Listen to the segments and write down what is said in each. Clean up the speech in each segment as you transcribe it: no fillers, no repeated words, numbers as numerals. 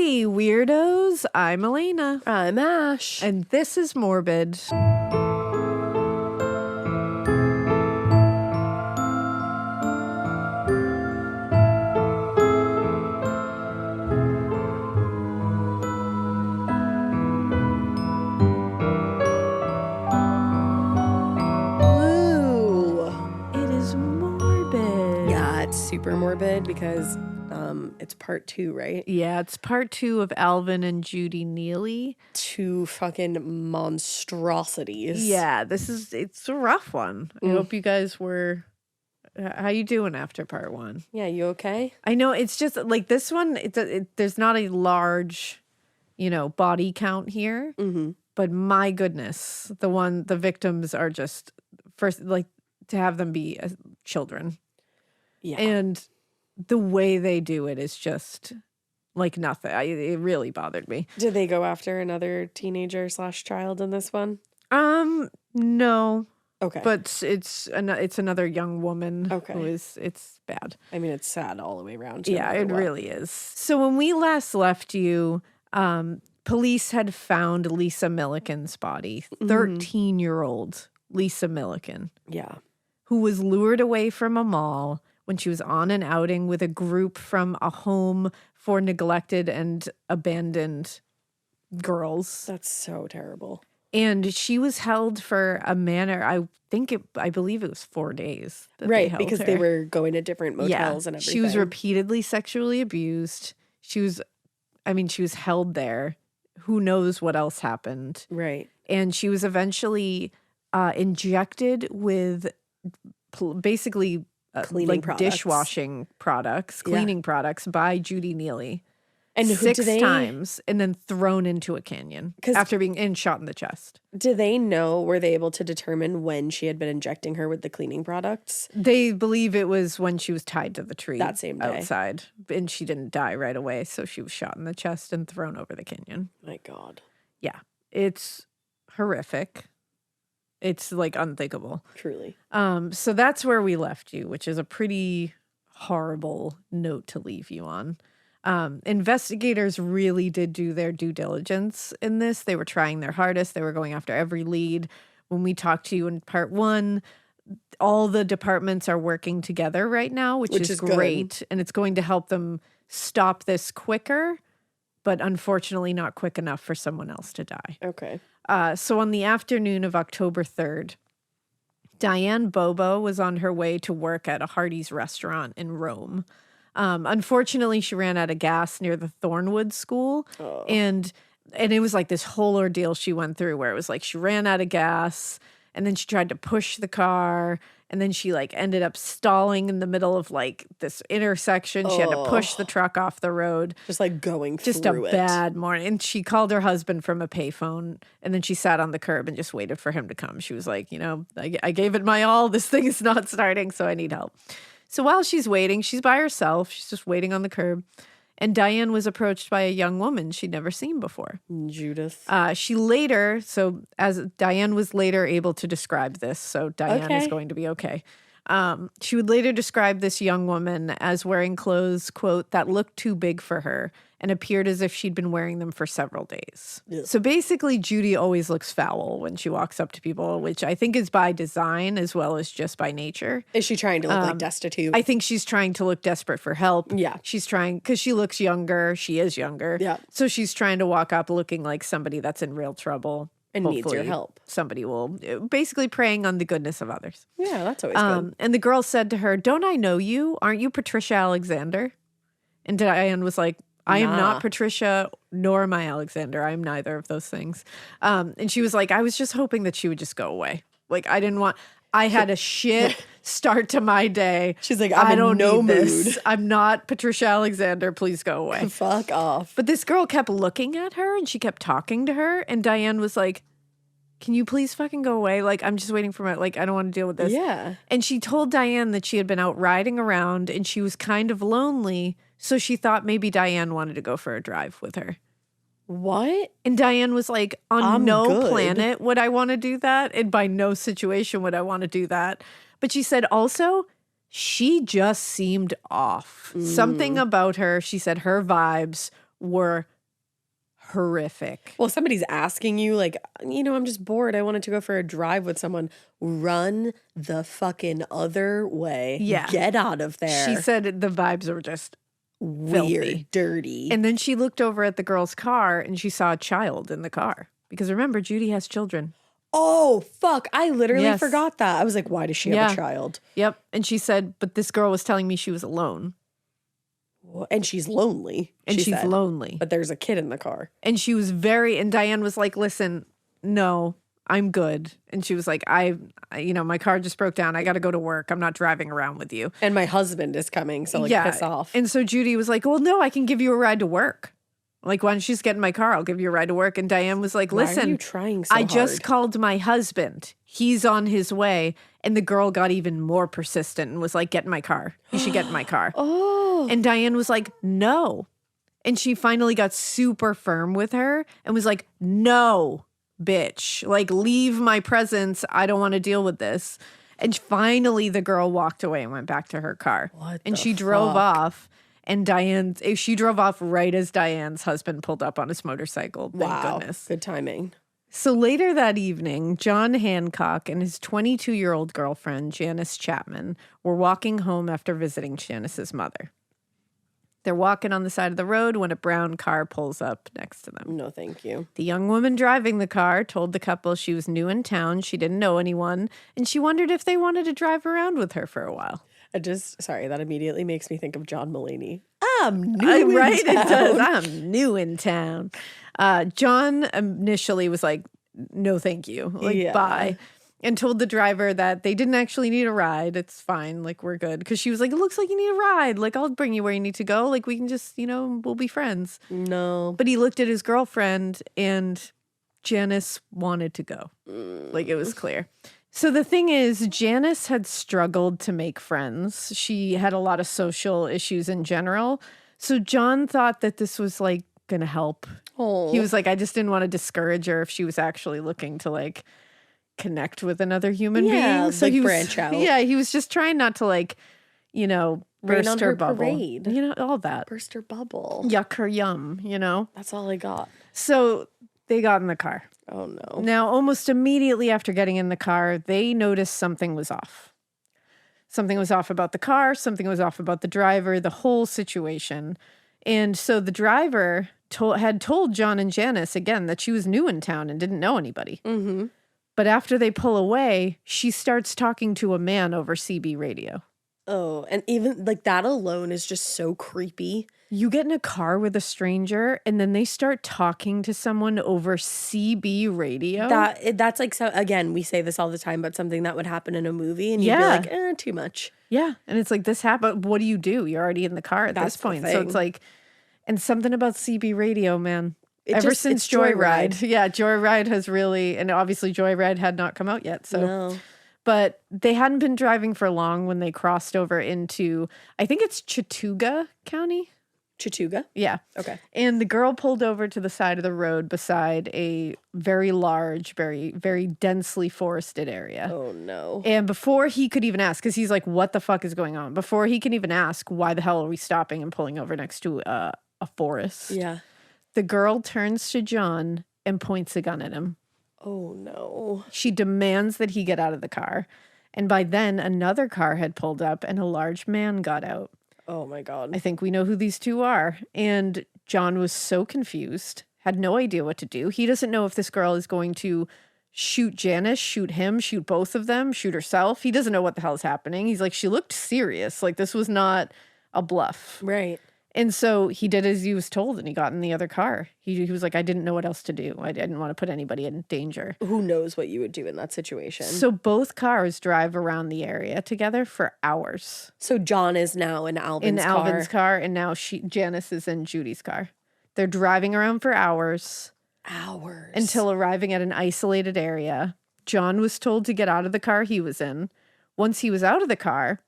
Hey, weirdos. I'm Elena. I'm Ash. And this is Morbid. Ooh. It is Morbid. Yeah, it's super morbid because it's part 2, right? Yeah, it's part 2 of Alvin and Judith Neelley. 2 fucking monstrosities. Yeah, it's a rough one. I hope you guys were... How you doing after part 1? Yeah, you okay? I know, it's just like this one, there's not a large, body count here. Mm-hmm. But my goodness, the victims are just, first, like, to have them be children. Yeah. And the way they do it is just like nothing. It really bothered me. Did they go after another teenager / child in this one? No. Okay. But it's another young woman. Okay. It's bad. I mean, it's sad all the way around. Yeah, it really is. So when we last left you, police had found Lisa Milliken's body, 13-year-old Lisa Milliken. Yeah. Who was lured away from a mall when she was on an outing with a group from a home for neglected and abandoned girls. That's so terrible. And she was held for I believe it was 4 days. Right, because they were going to different motels and everything. She was repeatedly sexually abused. She was held there. Who knows what else happened? Right. And she was eventually injected with basically cleaning products. Dishwashing products, cleaning products by Judith Neelley. And 6 times, and then thrown into a canyon after being shot in the chest. Were they able to determine when she had been injecting her with the cleaning products? They believe it was when she was tied to the tree that same day outside, and she didn't die right away, so she was shot in the chest and thrown over the canyon. My God. Yeah, it's horrific. It's like unthinkable. Truly. So that's where we left you, which is a pretty horrible note to leave you on. Investigators really did do their due diligence in this. They were trying their hardest. They were going after every lead. When we talked to you in part 1, all the departments are working together right now, which is great. Good. And it's going to help them stop this quicker, but unfortunately not quick enough for someone else to die. Okay. So on the afternoon of October 3rd, Diane Bobo was on her way to work at a Hardee's restaurant in Rome. Unfortunately, she ran out of gas near the Thornwood School. Oh. And it was like this whole ordeal she went through where it was like she ran out of gas and then she tried to push the car and then she like ended up stalling in the middle of like this intersection. She had to push the truck off the road. Just like going through it. Just a bad morning. And she called her husband from a payphone and then she sat on the curb and just waited for him to come. She was like, I gave it my all. This thing is not starting, so I need help. So while she's waiting, she's by herself. She's just waiting on the curb. And Diane was approached by a young woman she'd never seen before. Judith. As Diane was later able to describe this, so Diane is going to be okay. She would later describe this young woman as wearing clothes, quote, that looked too big for her and appeared as if she'd been wearing them for several days. Yeah. So basically, Judy always looks foul when she walks up to people, which I think is by design as well as just by nature. Is she trying to look like destitute? I think she's trying to look desperate for help. Yeah. She's trying, because she looks younger. She is younger. Yeah. So she's trying to walk up looking like somebody that's in real trouble. And needs your help. Somebody will, basically preying on the goodness of others. Yeah, that's always good. And the girl said to her, "Don't I know you? Aren't you Patricia Alexander?" And Diane was like, "I am not Patricia, nor am I Alexander. I am neither of those things." And she was like, "I was just hoping that she would just go away. Like, I had a shit start to my day." She's like, I don't need mood. This. I'm not Patricia Alexander. Please go away. Fuck off. But this girl kept looking at her and she kept talking to her. And Diane was like, "Can you please fucking go away? Like, I'm just waiting for I don't want to deal with this." Yeah. And she told Diane that she had been out riding around and she was kind of lonely. So she thought maybe Diane wanted to go for a drive with her. What? And Diane was like, on no planet would I want to do that. And by no situation would I want to do that. But she said also, she just seemed off. Something about her, she said her vibes were horrific. Well, somebody's asking you, like, I'm just bored. I wanted to go for a drive with someone. Run the fucking other way. Yeah. Get out of there. She said the vibes were just weird, filthy. dirty. And then she looked over at the girl's car and she saw a child in the car. Because remember, Judy has children. Oh, fuck. I literally Yes. forgot that. I was like, why does she have a child? Yep. And she said, but this girl was telling me she was alone. And she's lonely. And she's said. lonely. But there's a kid in the car. And she was and Diane was like, listen, no, I'm good. And she was like, my car just broke down. I got to go to work. I'm not driving around with you. And my husband is coming. So piss off. And so Judy was like, well, no, I can give you a ride to work. Like, why don't you just get in my car? I'll give you a ride to work. And Diane was like, listen, why are you trying so I hard? just called my husband. He's on his way. And the girl got even more persistent and was like, get in my car. You should get in my car. Oh. And Diane was like, no. And she finally got super firm with her and was like, no, bitch. Like, leave my presence. I don't want to deal with this. And finally, the girl walked away and went back to her car. And she drove off. And she drove off right as Diane's husband pulled up on his motorcycle. Thank goodness. Good timing. So later that evening, John Hancock and his 22-year-old girlfriend, Janice Chapman, were walking home after visiting Janice's mother. They're walking on the side of the road when a brown car pulls up next to them. No, thank you. The young woman driving the car told the couple she was new in town, she didn't know anyone, and she wondered if they wanted to drive around with her for a while. That immediately makes me think of John Mulaney. I'm new in right? town. It does. I'm new in town. John initially was like, no, thank you. Like, bye. And told the driver that they didn't actually need a ride. It's fine. Like, we're good. Because she was like, it looks like you need a ride. Like, I'll bring you where you need to go. Like, we can just, we'll be friends. No. But he looked at his girlfriend and Janice wanted to go. Like, it was clear. So the thing is, Janice had struggled to make friends. She had a lot of social issues in general. So John thought that this was like going to help. Oh. He was like, I just didn't want to discourage her if she was actually looking to like connect with another human being. So like he was, branch out. Yeah, he was just trying not to like, burst her bubble. Parade. All that. Burst her bubble. Yuck her yum, That's all I got. So they got in the car. Oh, no. Now, almost immediately after getting in the car, they noticed something was off. Something was off about the car. Something was off about the driver, the whole situation. And so the driver had told John and Janice, again, that she was new in town and didn't know anybody. Mm-hmm. But after they pull away, she starts talking to a man over CB radio. Oh, and even like that alone is just so creepy. You get in a car with a stranger and then they start talking to someone over CB radio. That's like, so again, we say this all the time, but something that would happen in a movie and you'd be like, too much. Yeah. And it's like, this happened. What do? You're already in the car at this point. So it's like, and something about CB radio, man. Ever since Joyride. Yeah, Joyride has really, and obviously Joyride had not come out yet. So. No. But they hadn't been driving for long when they crossed over into, I think it's Chattooga County. Chattooga? Yeah. Okay. And the girl pulled over to the side of the road beside a very large, very, very densely forested area. Oh, no. And before he could even ask, because he's like, what the fuck is going on? Before he can even ask, why the hell are we stopping and pulling over next to a forest? Yeah. The girl turns to John and points a gun at him. Oh, no. She demands that he get out of the car. And by then, another car had pulled up and a large man got out. Oh, my God. I think we know who these two are. And John was so confused, had no idea what to do. He doesn't know if this girl is going to shoot Janice, shoot him, shoot both of them, shoot herself. He doesn't know what the hell is happening. He's like, she looked serious. Like, this was not a bluff. Right. And so he did as he was told, and he got in the other car. He was like, I didn't know what else to do. I didn't want to put anybody in danger. Who knows what you would do in that situation? So both cars drive around the area together for hours. So John is now in Alvin's car, and now Janice is in Judy's car. They're driving around for hours. Hours. Until arriving at an isolated area. John was told to get out of the car he was in. Once he was out of the car,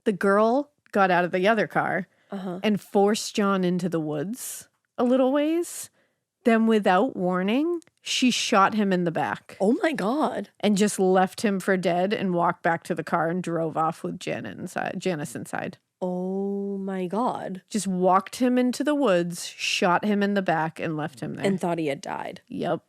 the girl got out of the other car. And forced John into the woods a little ways. Then without warning, she shot him in the back. Oh my God. And just left him for dead and walked back to the car and drove off with Janice inside. Oh my God. Just walked him into the woods, shot him in the back, and left him there. And thought he had died. Yep.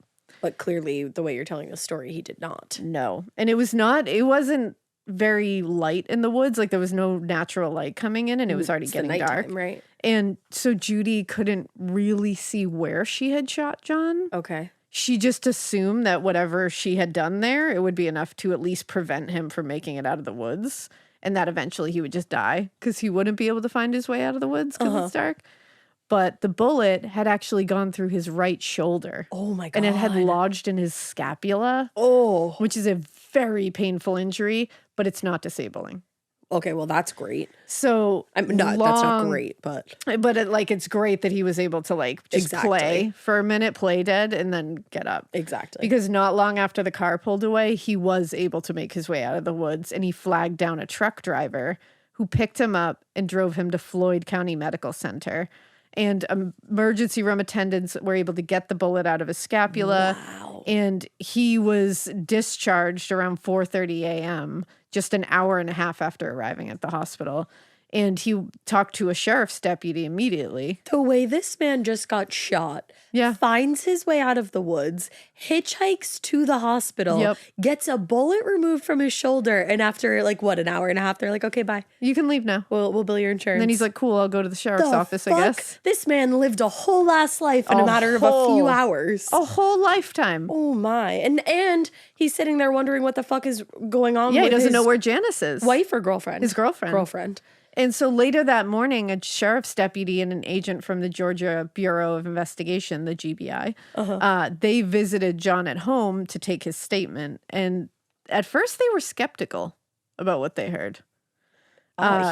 But clearly, the way you're telling the story, he did not. No. And it wasn't very light in the woods. Like, there was no natural light coming in, and it was already getting dark. Right? And so Judy couldn't really see where she had shot John. Okay. She just assumed that whatever she had done there, it would be enough to at least prevent him from making it out of the woods. And that eventually he would just die because he wouldn't be able to find his way out of the woods because it's dark. But the bullet had actually gone through his right shoulder. Oh my God. And it had lodged in his scapula. Oh. Which is a very painful injury, but it's not disabling. Okay, well, that's great. So that's not great, but it's great that he was able to just play for a minute, play dead, and then get up. Exactly. Because not long after the car pulled away, he was able to make his way out of the woods, and he flagged down a truck driver who picked him up and drove him to Floyd County Medical Center. And emergency room attendants were able to get the bullet out of his scapula. Wow. And he was discharged around 4:30 a.m., just an hour and a half after arriving at the hospital. And he talked to a sheriff's deputy immediately. The way this man just got shot, finds his way out of the woods, hitchhikes to the hospital, gets a bullet removed from his shoulder, and after an hour and a half, they're like, okay, bye. You can leave now. We'll bill your insurance. And then he's like, cool, I'll go to the sheriff's office, I guess. This man lived a whole last life in a matter of a few hours. A whole lifetime. Oh my. And he's sitting there wondering what the fuck is going on with he doesn't know where Janice is. Wife or girlfriend? His girlfriend. Girlfriend. And so later that morning, a sheriff's deputy and an agent from the Georgia Bureau of Investigation, the GBI, they visited John at home to take his statement. And at first they were skeptical about what they heard.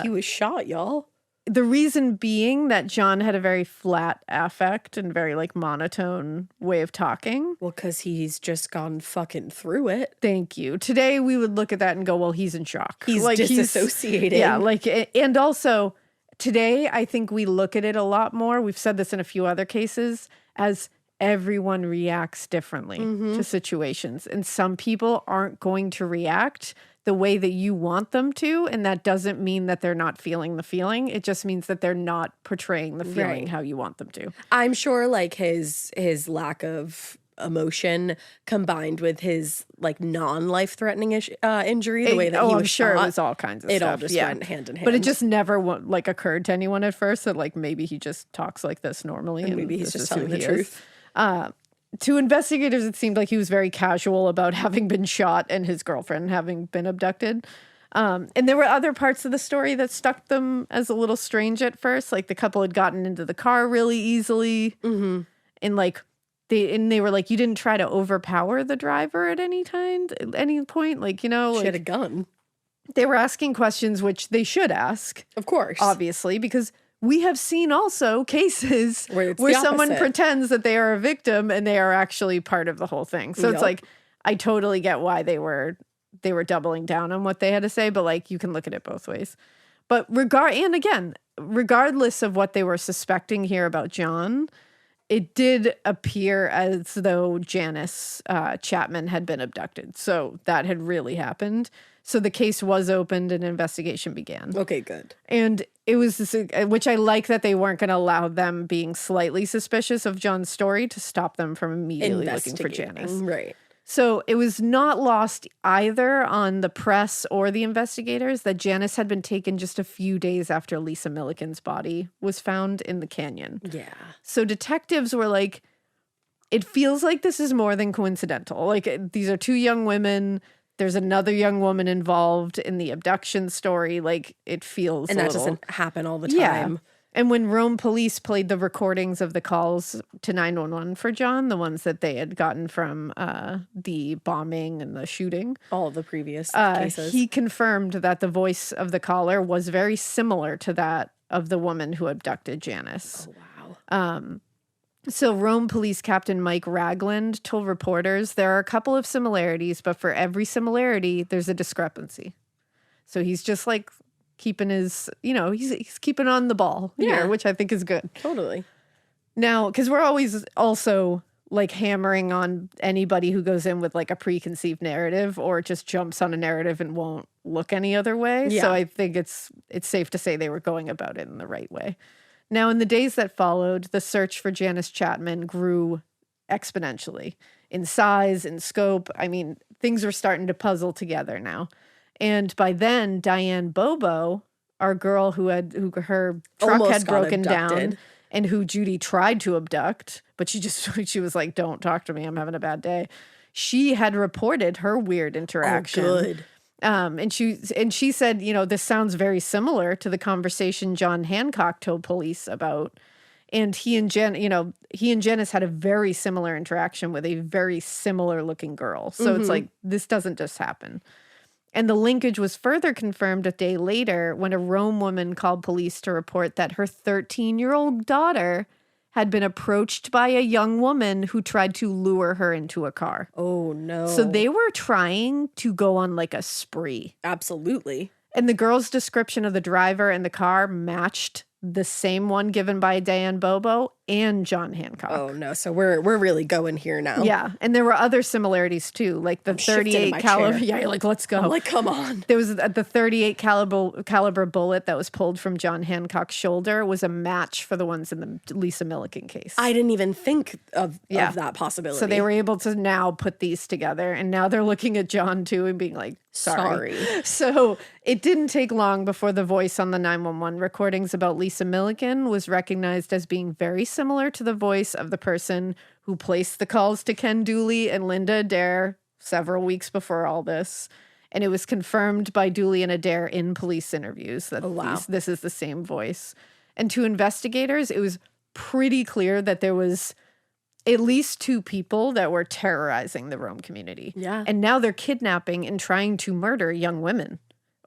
He was shot, y'all. The reason being that John had a very flat affect and very monotone way of talking. Well, because he's just gone fucking through it. Thank you. Today we would look at that and go, well, he's in shock. He's disassociating. And also today I think we look at it a lot more. We've said this in a few other cases as everyone reacts differently to situations. And some people aren't going to react the way that you want them to, and that doesn't mean that they're not feeling the feeling. It just means that they're not portraying the feeling how you want them to. I'm sure his lack of emotion combined with his non-life threatening injury, the way that he was I'm sure shot, it was all kinds of stuff. It all just went hand in hand. But it just never occurred to anyone at first that maybe he just talks like this normally, and maybe he's just telling the truth. To investigators, it seemed like he was very casual about having been shot and his girlfriend having been abducted. And there were other parts of the story that struck them as a little strange at first. Like the couple had gotten into the car really easily. Mm-hmm. And they were like, you didn't try to overpower the driver at any point. She had a gun. They were asking questions which they should ask. Of course. Obviously, because we have seen also cases where someone pretends that they are a victim and they are actually part of the whole thing. So it's I totally get why they were doubling down on what they had to say, but you can look at it both ways. But regardless of what they were suspecting here about John, it did appear as though Janice Chapman had been abducted. So that had really happened. So the case was opened and an investigation began. Okay, good. And it was which I like that they weren't going to allow them being slightly suspicious of John's story to stop them from immediately looking for Janice. Right. So it was not lost either on the press or the investigators that Janice had been taken just a few days after Lisa Milliken's body was found in the canyon. Yeah. So detectives were like, it feels like this is more than coincidental. These are two young women. There's another young woman involved in the abduction story. It feels and that doesn't happen all the time. Yeah. And when Rome police played the recordings of the calls to 911 for John, the ones that they had gotten from the bombing and the shooting, all the previous cases, he confirmed that the voice of the caller was very similar to that of the woman who abducted Janice. Oh, wow. So Rome Police Captain Mike Ragland told reporters there are a couple of similarities, but for every similarity, there's a discrepancy. So he's just keeping his, he's keeping on the ball here, which I think is good. Totally. Now, because we're always also like hammering on anybody who goes in with like a preconceived narrative or just jumps on a narrative and won't look any other way. Yeah. So I think it's safe to say they were going about it in the right way. Now, in the days that followed, the search for Janice Chapman grew exponentially in size and scope. I mean, things were starting to puzzle together now. And by then, Diane Bobo, our girl who her truck almost had broken down and who Judy tried to abduct, but she was like, don't talk to me, I'm having a bad day. She had reported her weird interaction. Oh, good. And she said, this sounds very similar to the conversation John Hancock told police about. And he and Janice had a very similar interaction with a very similar looking girl. So it's like, this doesn't just happen. And the linkage was further confirmed a day later when a Rome woman called police to report that her 13-year-old daughter had been approached by a young woman who tried to lure her into a car. Oh, no. So they were trying to go on like a spree. Absolutely. And the girl's description of the driver and the car matched the same one given by Diane Bobo and John Hancock. Oh no, so we're really going here now. Yeah, and there were other similarities too, like the 38 caliber. Yeah, you're like, let's go. I'm like, come on. There was the 38 caliber bullet that was pulled from John Hancock's shoulder was a match for the ones in the Lisa Milliken case. I didn't even think of that possibility. So they were able to now put these together, and now they're looking at John too and being like, sorry. So it didn't take long before the voice on the 911 recordings about Lisa Milliken was recognized as being very similar to the voice of the person who placed the calls to Ken Dooley and Linda Adair several weeks before all this. And it was confirmed by Dooley and Adair in police interviews that this is the same voice. And to investigators, it was pretty clear that there was at least 2 people that were terrorizing the Rome community. Yeah. And now they're kidnapping and trying to murder young women,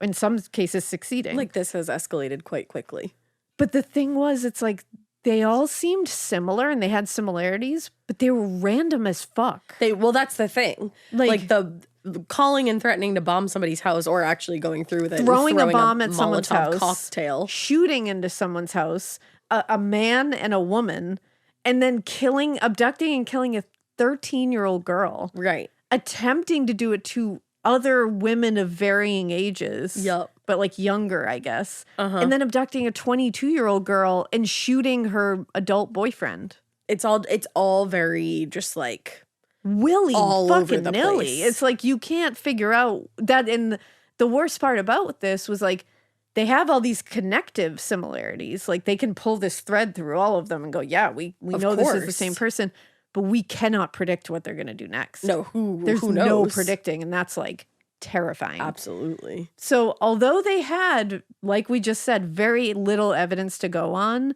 in some cases succeeding. Like, this has escalated quite quickly. But the thing was, it's like they all seemed similar and they had similarities, but they were random as fuck. Well, that's the thing. Like the calling and threatening to bomb somebody's house, or actually going through with it, throwing a bomb at someone's house, cocktail, shooting into someone's house, a man and a woman, and then abducting and killing a 13-year-old girl. Right. Attempting to do it to other women of varying ages. Yup. But like younger, I guess. And then abducting a 22-year-old girl and shooting her adult boyfriend. It's all very just like Willy all fucking over the nilly. place. It's like you can't figure out that. And the worst part about this was like they have all these connective similarities. Like they can pull this thread through all of them and go, yeah, we know this is the same person, but we cannot predict what they're going to do next. No, there's who knows? No predicting, and that's like terrifying. Absolutely. So although they had, like we just said, very little evidence to go on,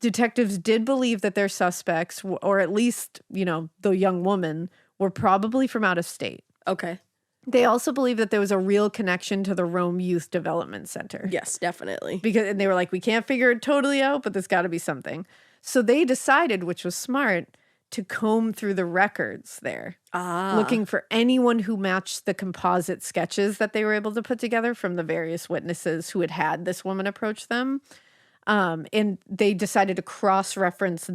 detectives did believe that their suspects, or at least, the young woman, were probably from out of state. Okay. They also believed that there was a real connection to the Rome Youth Development Center. Yes, definitely. And they were like, we can't figure it totally out, but there's got to be something. So they decided, which was smart, to comb through the records there, looking for anyone who matched the composite sketches that they were able to put together from the various witnesses who had this woman approach them. And they decided to cross-reference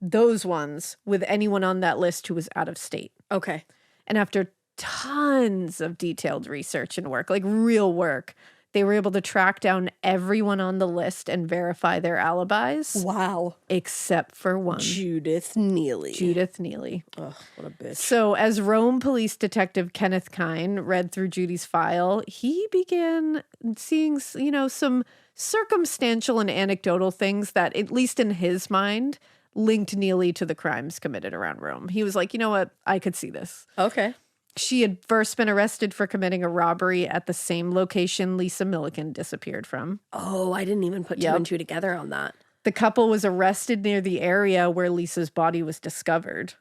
those ones with anyone on that list who was out of state. Okay. And after tons of detailed research and work, like real work, they were able to track down everyone on the list and verify their alibis. Wow. Except for one. Judith Neelley. Ugh, what a bitch. So as Rome Police Detective Kenneth Kine read through Judy's file, he began seeing, some circumstantial and anecdotal things that, at least in his mind, linked Neelley to the crimes committed around Rome. He was like, you know what? I could see this. Okay. She had first been arrested for committing a robbery at the same location Lisa Milliken disappeared from. Oh, I didn't even put 2 and 2 together on that. The couple was arrested near the area where Lisa's body was discovered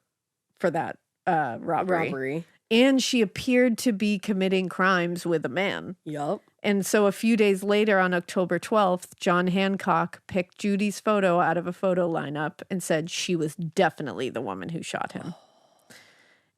for that robbery. And she appeared to be committing crimes with a man. Yup. And so a few days later, on October 12th, John Hancock picked Judy's photo out of a photo lineup and said she was definitely the woman who shot him.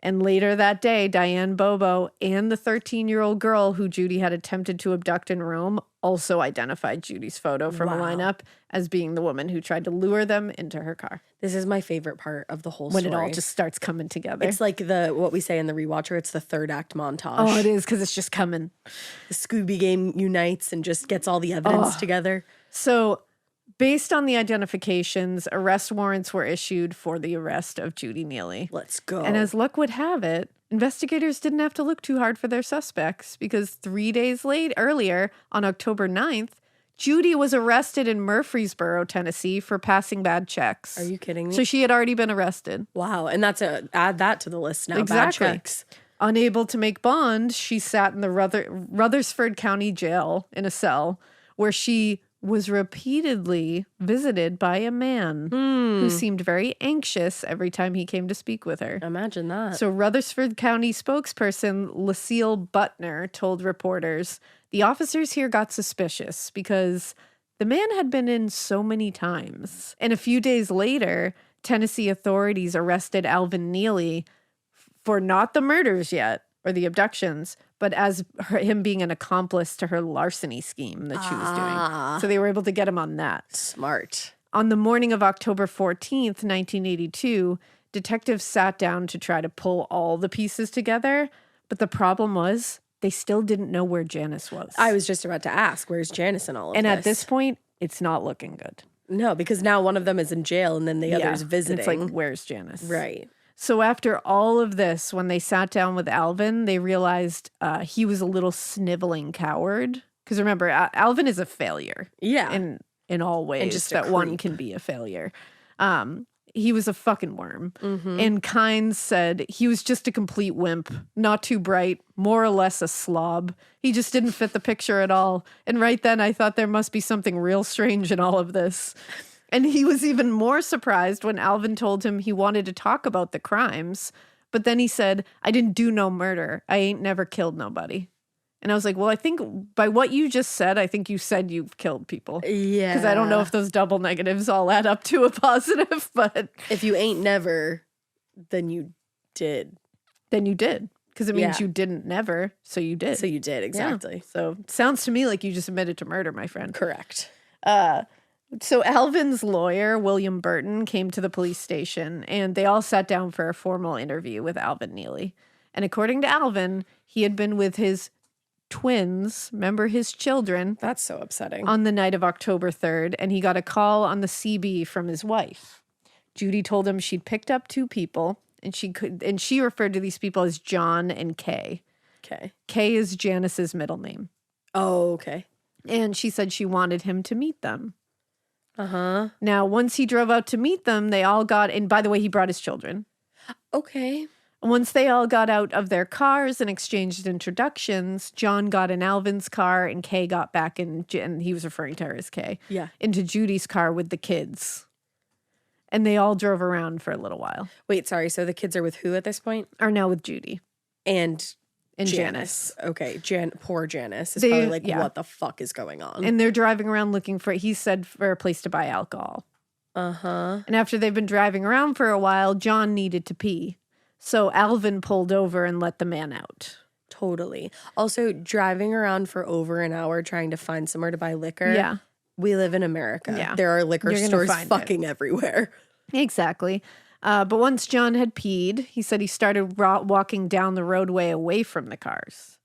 And later that day, Diane Bobo and the 13-year-old girl who Judy had attempted to abduct in Rome also identified Judy's photo from a lineup as being the woman who tried to lure them into her car. This is my favorite part of the whole when story. When it all just starts coming together. It's like what we say in the rewatcher, it's the third act montage. Oh, it is, because it's just coming. The Scooby Gang unites and just gets all the evidence together. So, based on the identifications, arrest warrants were issued for the arrest of Judy Neelley. Let's go. And as luck would have it, investigators didn't have to look too hard for their suspects, because 3 days earlier, on October 9th, Judy was arrested in Murfreesboro, Tennessee for passing bad checks. Are you kidding me? So she had already been arrested. Wow. And add that to the list now. Exactly. Bad checks. Unable to make bond, she sat in the Rutherford County Jail in a cell where she was repeatedly visited by a man who seemed very anxious every time he came to speak with her. Imagine that. So Rutherford County spokesperson Lucille Butner told reporters, the officers here got suspicious because the man had been in so many times. And a few days later, Tennessee authorities arrested Alvin Neelley for not the murders yet, or the abductions, but as him being an accomplice to her larceny scheme that she was doing. So they were able to get him on that. Smart. On the morning of October 14th, 1982, detectives sat down to try to pull all the pieces together, but the problem was they still didn't know where Janice was. I was just about to ask, where's Janice in all of this? And at this point, it's not looking good. No, because now one of them is in jail and then the other's visiting. It's like, where's Janice? Right. So after all of this, when they sat down with Alvin, they realized he was a little sniveling coward. Because remember, Alvin is a failure. Yeah. In all ways, and just that one can be a failure. He was a fucking worm. Mm-hmm. And Kynes said he was just a complete wimp, not too bright, more or less a slob. He just didn't fit the picture at all. And right then I thought there must be something real strange in all of this. And he was even more surprised when Alvin told him he wanted to talk about the crimes. But then he said, I didn't do no murder. I ain't never killed nobody. And I was like, well, I think by what you just said, I think you said you've killed people. Yeah. Because I don't know if those double negatives all add up to a positive, but... If you ain't never, then you did. Then you did. Because it means you didn't never, so you did. So you did, exactly. Yeah. So it sounds to me like you just admitted to murder, my friend. Correct. So Alvin's lawyer, William Burton, came to the police station, and they all sat down for a formal interview with Alvin Neelley. And according to Alvin, he had been with his twins, remember his children. That's so upsetting. On the night of October 3rd, and he got a call on the CB from his wife. Judy told him she'd picked up two people, and she referred to these people as John and Kay. Okay. Kay is Janice's middle name. Oh, okay. And she said she wanted him to meet them. Uh-huh. Now, once he drove out to meet them, they all got, and by the way, he brought his children. Okay. Once they all got out of their cars and exchanged introductions, John got in Alvin's car and Kay got back in, and he was referring to her as Kay, into Judy's car with the kids. And they all drove around for a little while. Wait, sorry. So the kids are with who at this point? Are now with Judy. And Janice. Okay. Poor Janice is probably like, what the fuck is going on? And they're driving around looking for, he said, for a place to buy alcohol. Uh-huh. And after they've been driving around for a while, John needed to pee. So Alvin pulled over and let the man out. Totally. Also, driving around for over an hour trying to find somewhere to buy liquor. Yeah. We live in America. Yeah. There are liquor stores fucking everywhere. Exactly. But once John had peed, he said he started walking down the roadway away from the cars.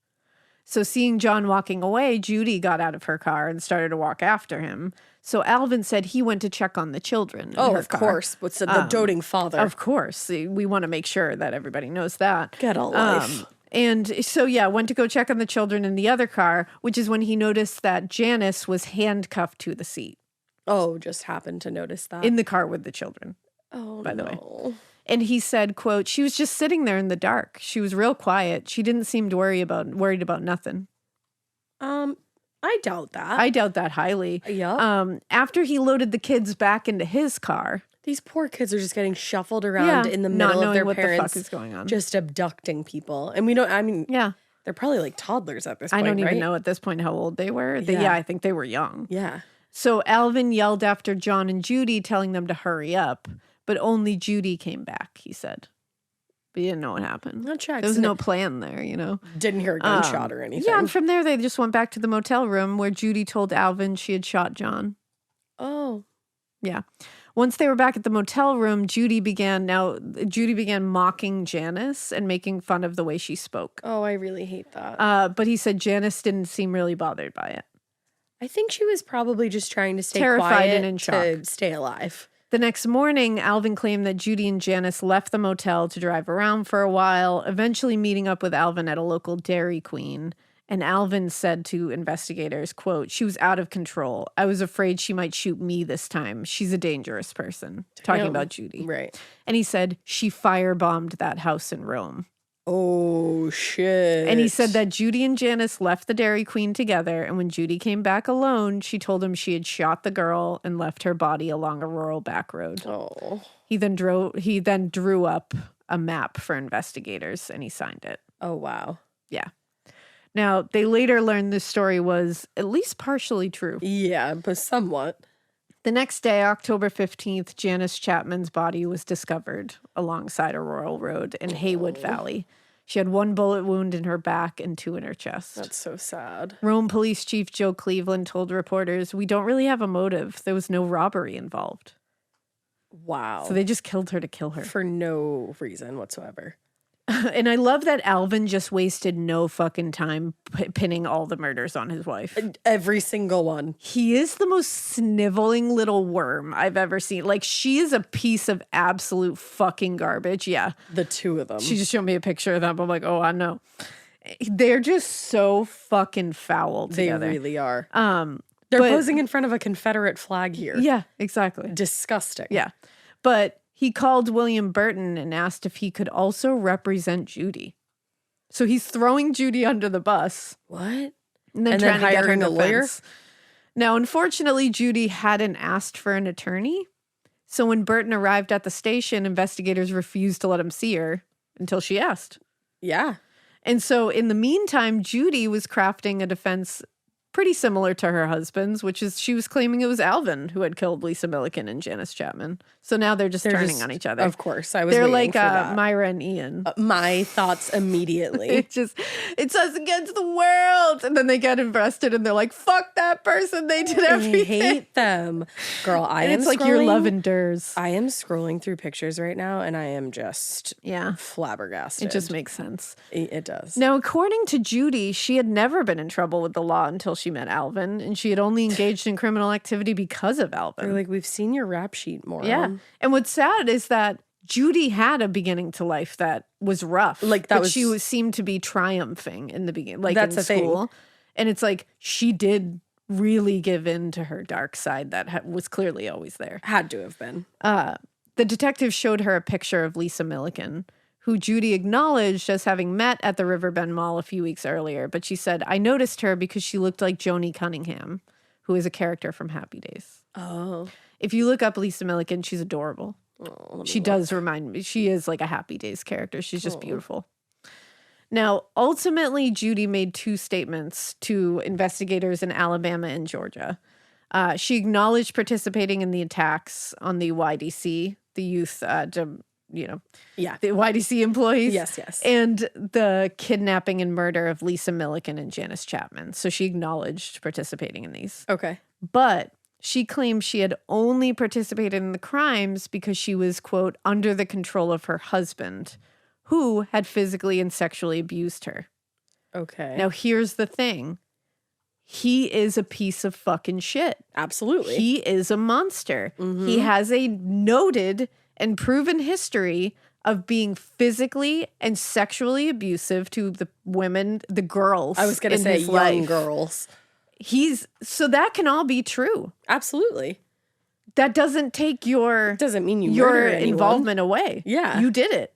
So seeing John walking away, Judy got out of her car and started to walk after him. So Alvin said he went to check on the children. Oh, of course. What's the doting father? Of course. We want to make sure that everybody knows that. Get a life. And so, went to go check on the children in the other car, which is when he noticed that Janice was handcuffed to the seat. Oh, just happened to notice that. In the car with the children. Oh, by the way. And he said, quote, she was just sitting there in the dark. She was real quiet. She didn't seem to worried about nothing. I doubt that. I doubt that highly. Yeah. After he loaded the kids back into his car. These poor kids are just getting shuffled around in the middle of their what parents. The fuck is going on. Just abducting people. And they're probably like toddlers at this point, I don't even right? know at this point how old they were. I think they were young. Yeah. So Alvin yelled after John and Judy, telling them to hurry up. But only Judy came back, he said. but you didn't know what happened. That checks. There was no plan there, you know. Didn't hear a gunshot or anything. Yeah, and from there they just went back to the motel room where Judy told Alvin she had shot John. Oh. Yeah. Once they were back at the motel room, Judy began mocking Janice and making fun of the way she spoke. Oh, I really hate that. But he said Janice didn't seem really bothered by it. I think she was probably just trying to stay terrified quiet and in shock. to stay alive. The next morning, Alvin claimed that Judy and Janice left the motel to drive around for a while, eventually meeting up with Alvin at a local Dairy Queen. And Alvin said to investigators, quote, "She was out of control. I was afraid she might shoot me this time. She's a dangerous person." Talking about Judy. Right. And he said, "She firebombed that house in Rome." Oh, shit. And he said that Judy and Janice left the Dairy Queen together, and when Judy came back alone, she told him she had shot the girl and left her body along a rural back road. Oh. He then drew up a map for investigators, and he signed it. Oh, wow. Yeah. Now, they later learned this story was at least partially true. Yeah, but somewhat. The next day, October 15th, Janice Chapman's body was discovered alongside a rural road in Haywood Valley. She had 1 bullet wound in her back and 2 in her chest. That's so sad. Rome Police Chief Joe Cleveland told reporters, "We don't really have a motive. There was no robbery involved." Wow. So they just killed her to kill her. For no reason whatsoever. And I love that Alvin just wasted no fucking time pinning all the murders on his wife. Every single one. He is the most sniveling little worm I've ever seen. Like, she is a piece of absolute fucking garbage. Yeah. The 2 of them. She just showed me a picture of them. I'm like, oh, I know. They're just so fucking foul together. They really are. They're posing in front of a Confederate flag here. Yeah, exactly. Disgusting. Yeah. But he called William Burton and asked if he could also represent Judy. So he's throwing Judy under the bus. What? And then trying to get her a lawyer. Now, unfortunately, Judy hadn't asked for an attorney. So when Burton arrived at the station, investigators refused to let him see her until she asked. Yeah. And so in the meantime, Judy was crafting a defense pretty similar to her husband's, which is she was claiming it was Alvin who had killed Lisa Milliken and Janice Chapman. So now they're turning on each other. Of course. They're like Myra and Ian. My thoughts immediately. It's us against the world. And then they get invested and they're like, fuck that person. They did everything. I hate them. Girl, it's like your love endures. I am scrolling through pictures right now and I am just flabbergasted. It just makes sense. It does. Now, according to Judy, she had never been in trouble with the law until she met Alvin, and she had only engaged in criminal activity because of Alvin. They're like, we've seen your rap sheet more. Yeah. And what's sad is that Judy had a beginning to life that was rough. Like that she seemed to be triumphing in the beginning, like that's in school. Thing. And it's like she did really give in to her dark side that was clearly always there. Had to have been. The detective showed her a picture of Lisa Milliken, who Judy acknowledged as having met at the Riverbend Mall a few weeks earlier. But she said, "I noticed her because she looked like Joni Cunningham, who is a character from Happy Days." Oh. If you look up Lisa Milliken, she's adorable. Oh, she does remind me. She is like a Happy Days character. She's just beautiful. Now, ultimately, Judy made 2 statements to investigators in Alabama and Georgia. She acknowledged participating in the attacks on the YDC, the youth, the YDC employees. Yes. And the kidnapping and murder of Lisa Milliken and Janice Chapman. So she acknowledged participating in these. Okay. But she claimed she had only participated in the crimes because she was, quote, under the control of her husband, who had physically and sexually abused her. Okay. Now, here's the thing. He is a piece of fucking shit. Absolutely. He is a monster. Mm-hmm. He has a noted and proven history of being physically and sexually abusive to the women, the girls. I was going to say young life. girls. So that can all be true. Absolutely. That doesn't take doesn't mean your involvement away. Yeah. You did it.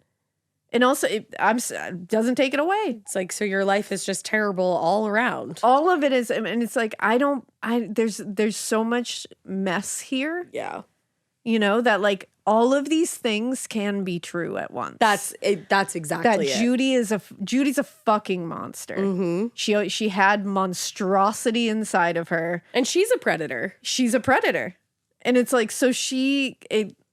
And also, it doesn't take it away. It's like, so your life is just terrible all around. All of it is, and it's like, there's so much mess here. Yeah. You know, that like all of these things can be true at once. That's exactly it. Judy's a fucking monster. Mm-hmm. She had monstrosity inside of her. And she's a predator. She's a predator. And it's like, so she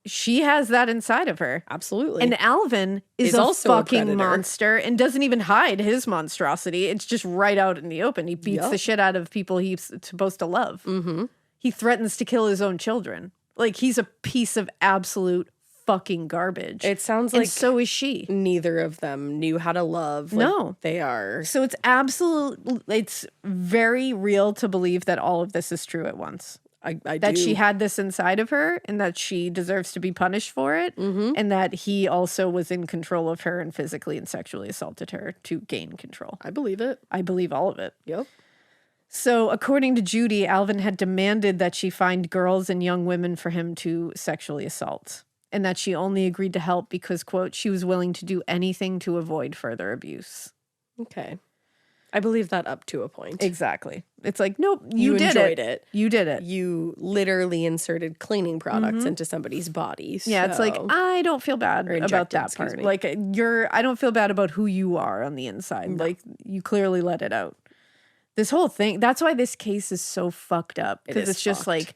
she has that inside of her. Absolutely. And Alvin is also a fucking monster and doesn't even hide his monstrosity. It's just right out in the open. He beats the shit out of people he's supposed to love. Mm-hmm. He threatens to kill his own children. Like, he's a piece of absolute fucking garbage. It sounds like so is she. Neither of them knew how to love. Like, no. They are. So it's very real to believe that all of this is true at once. That she had this inside of her and that she deserves to be punished for it. Mm-hmm. And that he also was in control of her and physically and sexually assaulted her to gain control. I believe it. I believe all of it. Yep. So according to Judy, Alvin had demanded that she find girls and young women for him to sexually assault. And that she only agreed to help because, quote, she was willing to do anything to avoid further abuse. Okay. I believe that up to a point. Exactly. It's like, nope, you enjoyed it. You did it. You literally inserted cleaning products into somebody's body. Yeah, it's like, I don't feel bad about that part. Like, I don't feel bad about who you are on the inside. No. Like, you clearly let it out. This whole thing, that's why this case is so fucked up. Because it's just like,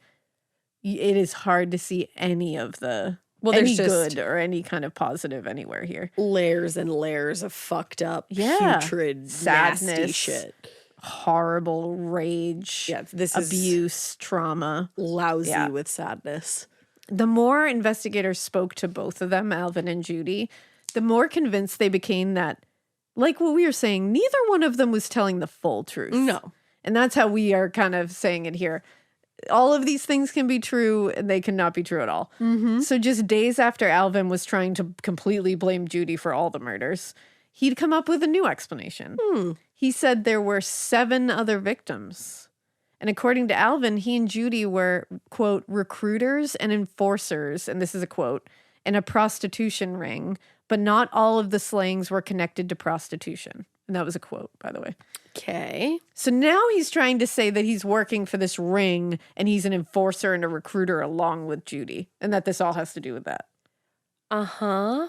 it is hard to see any of the... Well, there's any good or any kind of positive anywhere here. Layers and layers of fucked up, putrid, sadness, nasty shit. Horrible rage. Yeah, this abuse, trauma. Lousy with sadness. The more investigators spoke to both of them, Alvin and Judy, the more convinced they became that, like what we were saying, neither one of them was telling the full truth. No. And that's how we are kind of saying it here. All of these things can be true and they cannot be true at all. Mm-hmm. So just days after Alvin was trying to completely blame Judy for all the murders, he'd come up with a new explanation. He said there were 7 other victims. And according to Alvin, he and Judy were, quote, recruiters and enforcers, and this is a quote, in a prostitution ring, but not all of the slayings were connected to prostitution. And that was a quote, by the way. Okay. So now he's trying to say that he's working for this ring and he's an enforcer and a recruiter along with Judy, and that this all has to do with that. Uh-huh.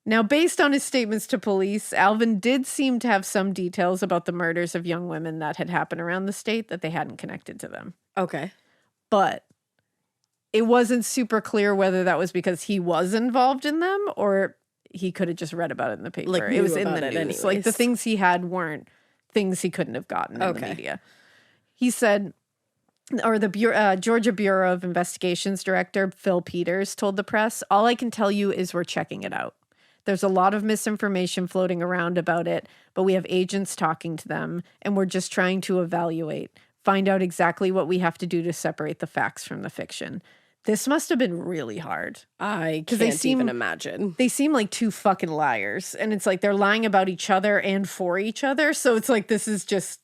Now, based on his statements to police, Alvin did seem to have some details about the murders of young women that had happened around the state that they hadn't connected to them. Okay. But it wasn't super clear whether that was because he was involved in them or he could have just read about it in the paper. Like, it was in the news. Anyways. Like, the things he had weren't things he couldn't have gotten in the media. He said, or the Georgia Bureau of Investigations director, Phil Peters, told the press, all I can tell you is we're checking it out. There's a lot of misinformation floating around about it, but we have agents talking to them, and we're just trying to evaluate, find out exactly what we have to do to separate the facts from the fiction. This must have been really hard. I can't even imagine. They seem like 2 fucking liars. And it's like they're lying about each other and for each other. So it's like this is just,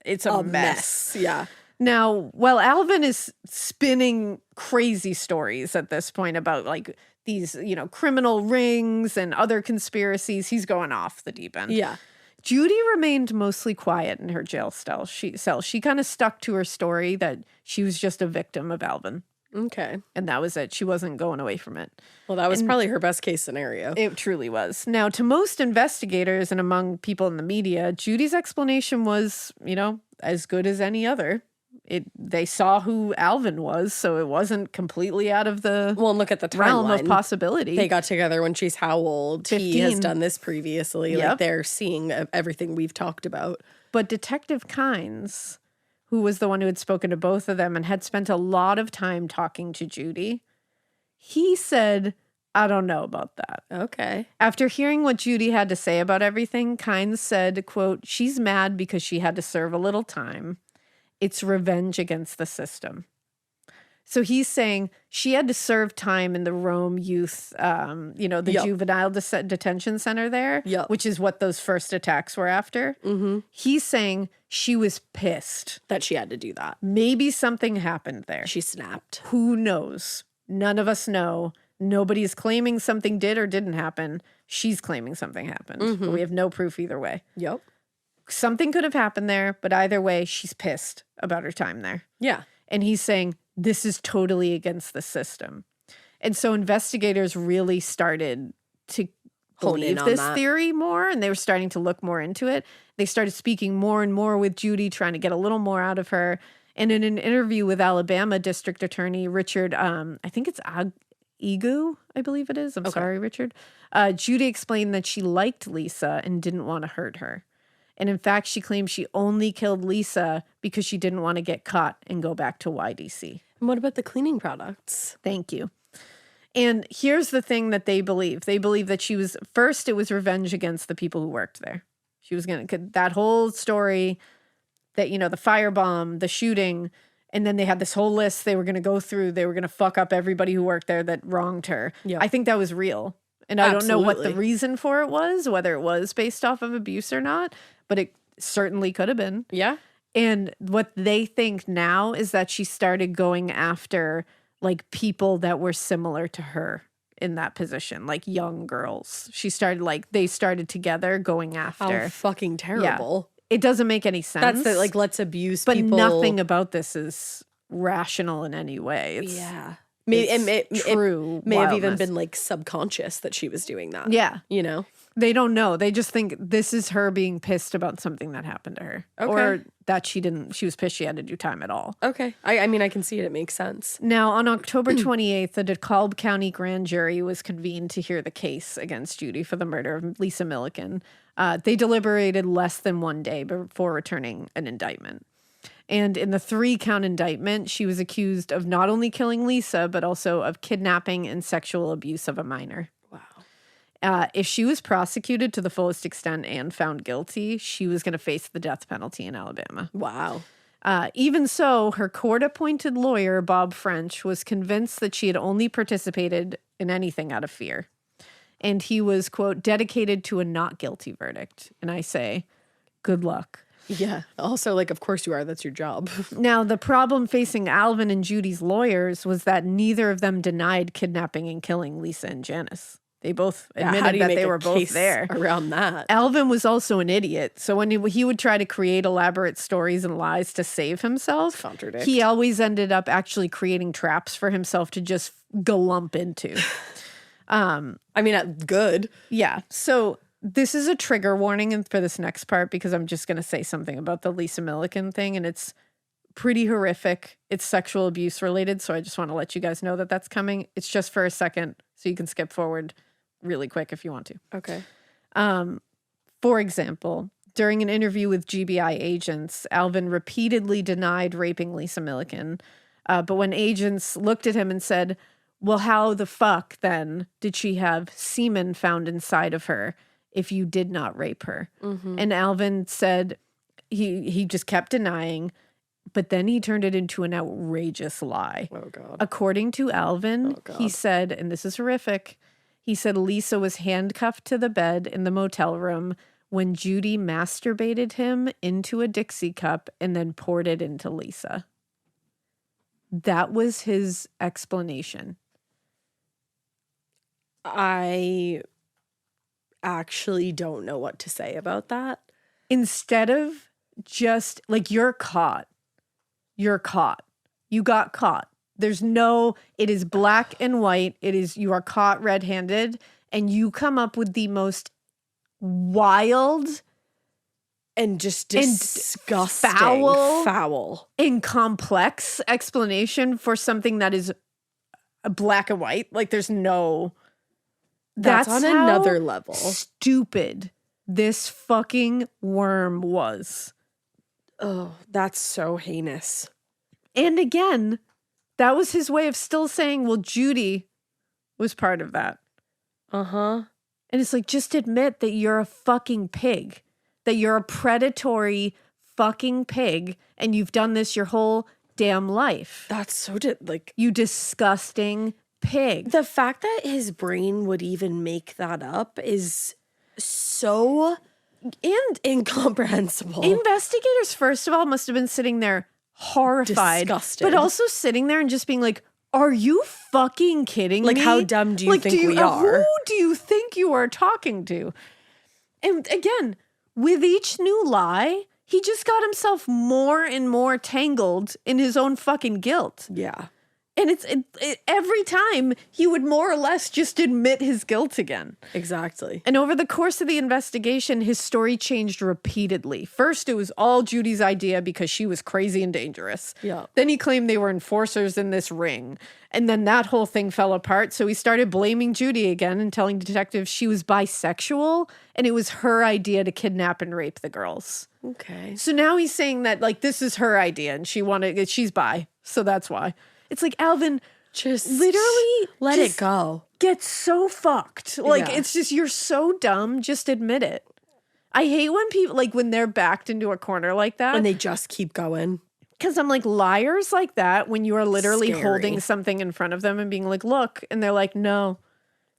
it's a mess. Yeah. Now, while Alvin is spinning crazy stories at this point about like these, criminal rings and other conspiracies, he's going off the deep end. Yeah. Judy remained mostly quiet in her jail cell. She kind of stuck to her story that she was just a victim of Alvin. Okay. And that was it. She wasn't going away from it. Well, that was probably her best case scenario. It truly was. Now, to most investigators and among people in the media, Judy's explanation was, as good as any other. They saw who Alvin was, so it wasn't completely out of the look at the realm of possibility. They got together when she's how old? 15. He has done this previously. Yep. Like, they're seeing everything we've talked about. But Detective Kynes, who was the one who had spoken to both of them and had spent a lot of time talking to Judy, he said, I don't know about that. Okay. After hearing what Judy had to say about everything, Kynes said, quote, she's mad because she had to serve a little time. It's revenge against the system. So he's saying she had to serve time in the Rome Youth, the juvenile detention center there, which is what those first attacks were after. Mm-hmm. He's saying she was pissed. That she had to do that. Maybe something happened there. She snapped. Who knows? None of us know. Nobody's claiming something did or didn't happen. She's claiming something happened. Mm-hmm. But we have no proof either way. Yep. Something could have happened there, but either way, she's pissed about her time there. Yeah. And he's saying, this is totally against the system. And so investigators really started to believe this theory more, and they were starting to look more into it. They started speaking more and more with Judy, trying to get a little more out of her. And in an interview with Alabama District Attorney Richard, I think it's Egu, I believe it is. I'm sorry, Richard. Judy explained that she liked Lisa and didn't want to hurt her. And in fact, she claimed she only killed Lisa because she didn't want to get caught and go back to YDC. And what about the cleaning products? Thank you. And here's the thing that they believe. They believe that she was, first, it was revenge against the people who worked there. She was going to, that whole story that, you know, the firebomb, the shooting, and then they had this whole list they were going to go through. They were going to fuck up everybody who worked there that wronged her. Yep. I think that was real. And I don't know what the reason for it was, whether it was based off of abuse or not, but it certainly could have been. Yeah. And what they think now is that she started going after like people that were similar to her in that position, like young girls. She started like, they started together going after. How fucking terrible. Yeah. It doesn't make any sense. That's the, like, let's abuse but people. But nothing about this is rational in any way. It's, Maybe true. It may have even been like subconscious that she was doing that. Yeah. You know? They don't know. They just think this is her being pissed about something that happened to her. Okay. Or that she was pissed she had to do time at all. Okay. I mean, I can see it. It makes sense. Now, on October 28th, the DeKalb County grand jury was convened to hear the case against Judy for the murder of Lisa Milliken. They deliberated less than one day before returning an indictment. And in the 3-count indictment, she was accused of not only killing Lisa, but also of kidnapping and sexual abuse of a minor. If she was prosecuted to the fullest extent and found guilty, she was going to face the death penalty in Alabama. Wow. Even so, her court-appointed lawyer, Bob French, was convinced that she had only participated in anything out of fear. And he was, quote, dedicated to a not guilty verdict. And I say, good luck. Yeah. Also, like, of course you are. That's your job. Now, the problem facing Alvin and Judy's lawyers was that neither of them denied kidnapping and killing Lisa and Janice. They both admitted that they were both there. Around that. Alvin was also an idiot. So when he would try to create elaborate stories and lies to save himself, he always ended up actually creating traps for himself to just galump into. I mean, good. Yeah. So this is a trigger warning for this next part because I'm just going to say something about the Lisa Milliken thing, and it's pretty horrific. It's sexual abuse related, so I just want to let you guys know that that's coming. It's just for a second, so you can skip forward really quick if you want to. Okay. For example, during an interview with GBI agents, Alvin repeatedly denied raping Lisa Milliken. But when agents looked at him and said, well, how the fuck then did she have semen found inside of her if you did not rape her? Mm-hmm. And Alvin said he just kept denying, but then he turned it into an outrageous lie. Oh, God. According to Alvin, he said, and this is horrific, he said Lisa was handcuffed to the bed in the motel room when Judy masturbated him into a Dixie cup and then poured it into Lisa. That was his explanation. I actually don't know what to say about that. Instead of just, like, you're caught. You got caught. There's no, it is black and white. It is, you are caught red-handed, and you come up with the most wild and just disgusting, foul and complex explanation for something that is black and white. Like, there's no, that's on another level. Stupid this fucking worm was. Oh, that's so heinous. And again, that was his way of still saying, well, Judy was part of that. Uh-huh. And it's like, just admit that you're a fucking pig, that you're a predatory fucking pig, and you've done this your whole damn life. That's so, you disgusting pig. The fact that his brain would even make that up is so incomprehensible. Investigators, first of all, must have been sitting there horrified, disgusted, but also sitting there and just being like, are you fucking kidding me? Like, how dumb do you think we are? Who do you think you are talking to? And again, with each new lie, he just got himself more and more tangled in his own fucking guilt. Yeah. And every time he would more or less just admit his guilt again. Exactly. And over the course of the investigation, his story changed repeatedly. First, it was all Judy's idea because she was crazy and dangerous. Yeah. Then he claimed they were enforcers in this ring. And then that whole thing fell apart. So he started blaming Judy again and telling detectives she was bisexual and it was her idea to kidnap and rape the girls. Okay. So now he's saying that, like, this is her idea and she's bi. So that's why. It's like, Alvin, just literally let it go. Get so fucked. Like, it's just, you're so dumb. Just admit it. I hate when people, like, when they're backed into a corner like that. When they just keep going. Because I'm like, liars like that, when you are literally holding something in front of them and being like, look, and they're like, no.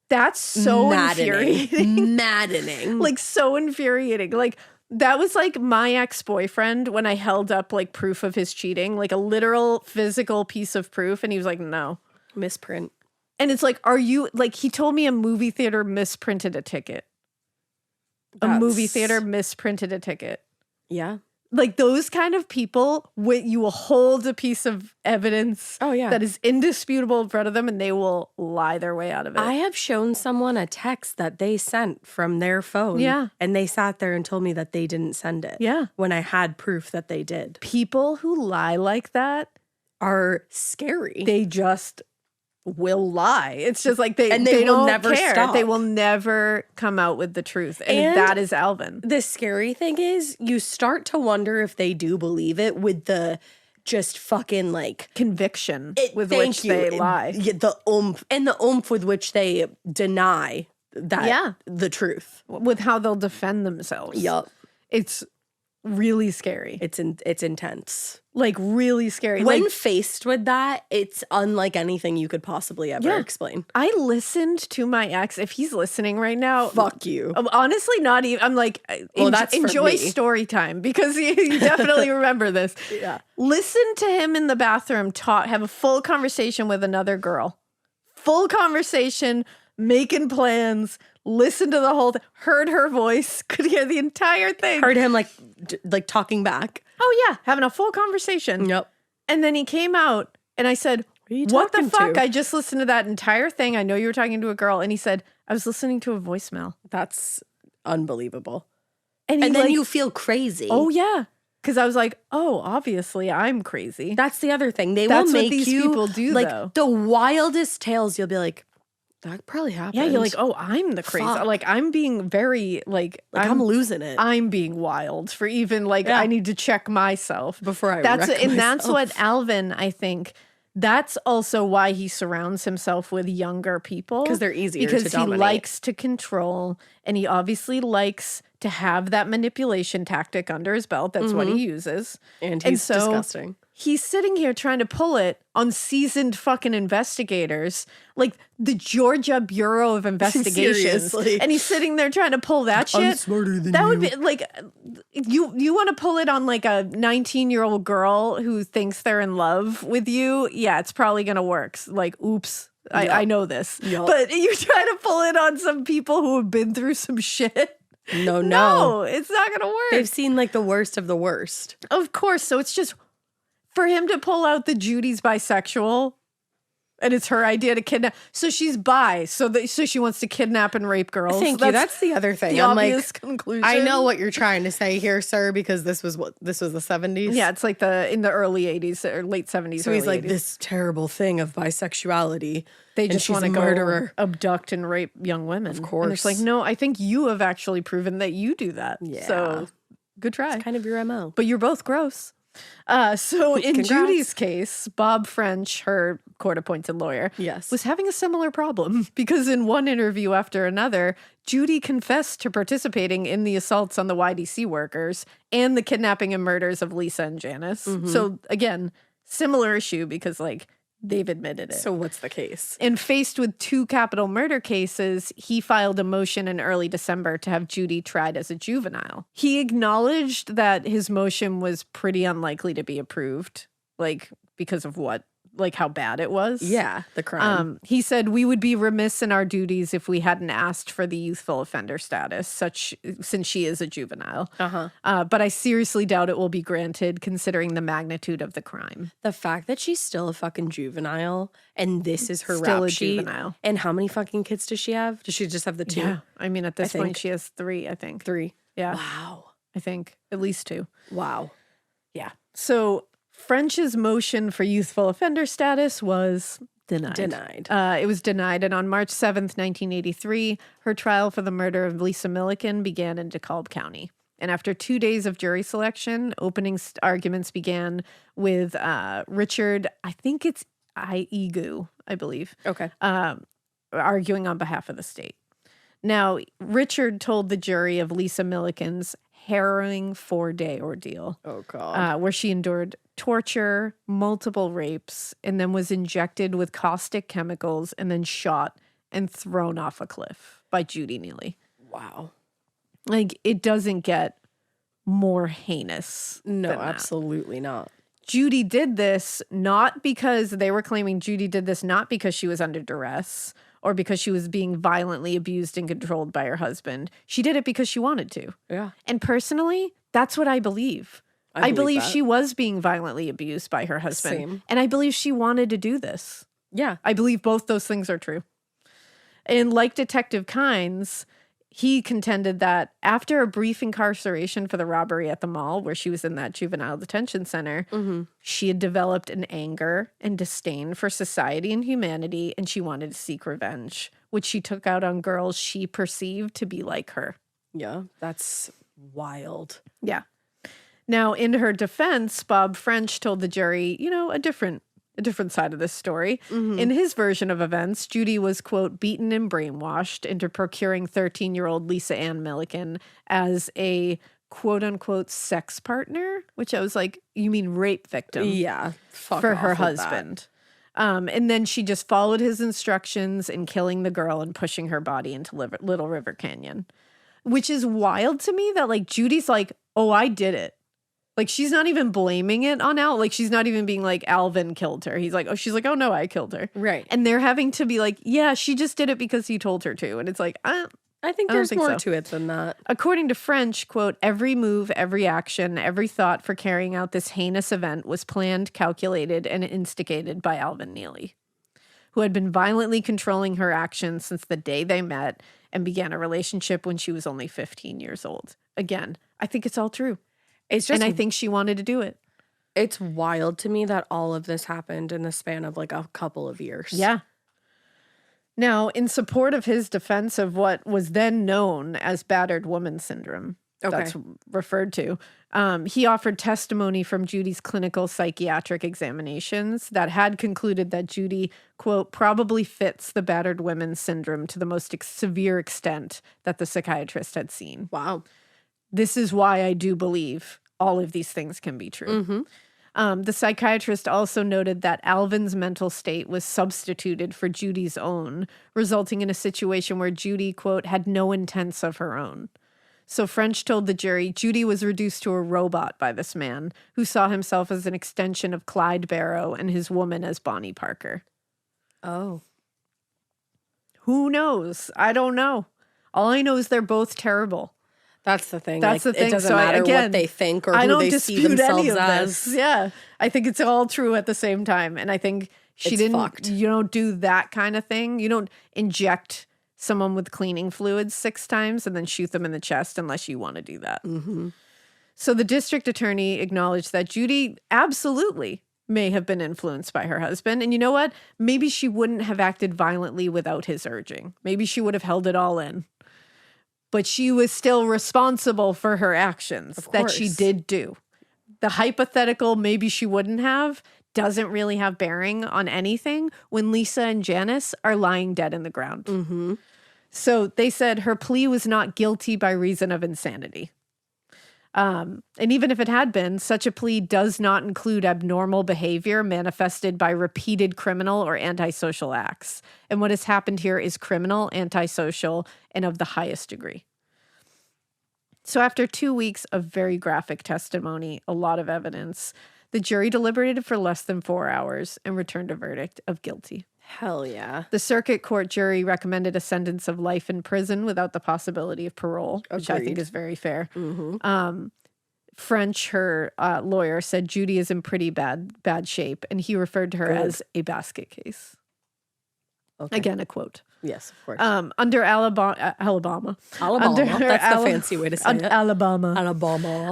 That's so infuriating. Maddening. Like, so infuriating. Like, that was like my ex-boyfriend when I held up like proof of his cheating, like a literal physical piece of proof. And he was like, no. Misprint. And it's like, are you, like, he told me a movie theater misprinted a ticket. A movie theater misprinted a ticket. Yeah. Like, those kind of people, you will hold a piece of evidence that is indisputable in front of them and they will lie their way out of it. I have shown someone a text that they sent from their phone. Yeah. And they sat there and told me that they didn't send it. Yeah. When I had proof that they did. People who lie like that are scary. They just will lie. It's just like they will don't never care. stop. They will never come out with the truth. And that is Alvin. The scary thing is you start to wonder if they do believe it with the just fucking like conviction with which they lie. The oomph with which they deny that the truth. With how they'll defend themselves. Yup. It's really scary. It's intense. Like, really scary. When like, faced with that, it's unlike anything you could possibly ever explain. I listened to my ex. If he's listening right now, fuck you. Honestly, not even. I'm like, enjoy story time because you definitely remember this. Yeah. Listen to him in the bathroom have a full conversation with another girl. Full conversation, making plans. Listen to the whole thing. Heard her voice. Could hear the entire thing. Heard him like talking back. Oh yeah, having a full conversation. Yep. And then he came out and I said, what the fuck? I just listened to that entire thing. I know you were talking to a girl. And he said, I was listening to a voicemail. That's unbelievable. And then you feel crazy. Oh yeah. Because I was like, oh, obviously I'm crazy. That's the other thing. That's will make what these people do, like though. The wildest tales. You'll be like, that probably happened. Yeah, you're like, oh, I'm the crazy. Fuck. Like, I'm being very, like I'm losing it. I'm being wild for even, like, I need to check myself. Before I That's what Alvin, I think, that's also why he surrounds himself with younger people. Because they're easier to dominate. Because he likes to control, and he obviously likes to have that manipulation tactic under his belt. That's what he uses. And he's disgusting. He's sitting here trying to pull it on seasoned fucking investigators, like the Georgia Bureau of Investigations. Seriously. And he's sitting there trying to pull that shit. I'm smarter than that you. Would be like, you want to pull it on like a 19-year-old girl who thinks they're in love with you. Yeah, it's probably going to work. Like, oops, I know this. Yep. But you try to pull it on some people who have been through some shit. No, it's not going to work. They've seen like the worst of the worst. Of course. So it's just for him to pull out the Judy's bisexual and it's her idea to kidnap. So she's bi. So she wants to kidnap and rape girls. Thank you. That's the other thing. The obvious conclusion. I know what you're trying to say here, sir, because this was the 70s. Yeah, it's like in the early 80s or late 70s. So he's like 80s. this terrible thing of bisexuality. They just want to go abduct and rape young women. Of course. And it's like, no, I think you have actually proven that you do that. Yeah. So good try. It's kind of your MO. But you're both gross. So in Congrats. Judy's case, Bob French, her court-appointed lawyer, was having a similar problem because in one interview after another, Judy confessed to participating in the assaults on the YDC workers and the kidnapping and murders of Lisa and Janice. So again, similar issue because like they've admitted it. So what's the case? And faced with 2 capital murder cases, he filed a motion in early December to have Judy tried as a juvenile. He acknowledged that his motion was pretty unlikely to be approved, like because of what like how bad it was. Yeah, the crime. He said, we would be remiss in our duties if we hadn't asked for the youthful offender status, since she is a juvenile. But I seriously doubt it will be granted considering the magnitude of the crime. The fact that she's still a fucking juvenile and this is her Still rap a sheet. juvenile. And how many fucking kids does she have? Does she just have the 2? Yeah. I mean, at this point, she has 3, I think. 3. Yeah. Wow. I think at least 2. Wow. Yeah. So French's motion for youthful offender status was denied. It was denied. And on March 7th, 1983, her trial for the murder of Lisa Milliken began in DeKalb County. And after 2 days of jury selection, opening arguments began with Richard, I think it's Iegu, I believe. Okay. Arguing on behalf of the state. Now, Richard told the jury of Lisa Milliken's harrowing 4-day ordeal. Oh, God. Where she endured torture, multiple rapes, and then was injected with caustic chemicals and then shot and thrown off a cliff by Judy Neelley. Wow. Like, it doesn't get more heinous. No, absolutely not. Judy did this not because they were claiming Judy did this not because she was under duress or because she was being violently abused and controlled by her husband. She did it because she wanted to. Yeah. And personally, that's what I believe. I believe she was being violently abused by her husband. Same. And I believe she wanted to do this. Yeah. I believe both those things are true. And like Detective Kynes, he contended that after a brief incarceration for the robbery at the mall, where she was in that juvenile detention center, she had developed an anger and disdain for society and humanity, and she wanted to seek revenge, which she took out on girls she perceived to be like her. Yeah, that's wild. Yeah. Now, in her defense, Bob French told the jury, a different side of this story. In his version of events, Judy was, quote, beaten and brainwashed into procuring 13-year-old Lisa Ann Milliken as a, quote unquote, sex partner, which I was like, you mean rape victim? Yeah. For her husband. And then she just followed his instructions in killing the girl and pushing her body into Little River Canyon, which is wild to me that like Judy's like, oh, I did it. Like, she's not even blaming it on Al. Like, she's not even being like, Alvin killed her. She's like, oh, no, I killed her. Right. And they're having to be like, yeah, she just did it because you told her to. And it's like, I think there's more to it than that. According to French, quote, every move, every action, every thought for carrying out this heinous event was planned, calculated, and instigated by Alvin Neelley, who had been violently controlling her actions since the day they met and began a relationship when she was only 15 years old. Again, I think it's all true. And I think she wanted to do it. It's wild to me that all of this happened in the span of like a couple of years. Yeah. Now, in support of his defense of what was then known as battered woman syndrome, that's referred to, he offered testimony from Judy's clinical psychiatric examinations that had concluded that Judy, quote, probably fits the battered woman syndrome to the most severe extent that the psychiatrist had seen. Wow. This is why I do believe all of these things can be true. The psychiatrist also noted that Alvin's mental state was substituted for Judy's own, resulting in a situation where Judy, quote, had no intents of her own. So French told the jury Judy was reduced to a robot by this man, who saw himself as an extension of Clyde Barrow and his woman as Bonnie Parker. Oh. Who knows? I don't know. All I know is they're both terrible. That's the thing. That's the thing. It doesn't matter what they think or who they see themselves as. Yeah. I think it's all true at the same time. And I think she didn't, do that kind of thing. You don't inject someone with cleaning fluids 6 times and then shoot them in the chest unless you want to do that. So the district attorney acknowledged that Judy absolutely may have been influenced by her husband. And you know what? Maybe she wouldn't have acted violently without his urging. Maybe she would have held it all in. But she was still responsible for her actions that she did do. The hypothetical maybe she wouldn't have doesn't really have bearing on anything when Lisa and Janice are lying dead in the ground. So they said her plea was not guilty by reason of insanity. And even if it had been, such a plea does not include abnormal behavior manifested by repeated criminal or antisocial acts. And what has happened here is criminal, antisocial, and of the highest degree. So after 2 weeks of very graphic testimony, a lot of evidence, The jury deliberated for less than 4 hours and returned a verdict of guilty. Hell yeah. The circuit court jury recommended a sentence of life in prison without the possibility of parole, which I think is very fair. French, her lawyer, said Judy is in pretty bad shape, and he referred to her as a basket case. Okay. Again, a quote. Yes, of course. Under Alabama. Under That's the fancy way to say it. Alabama.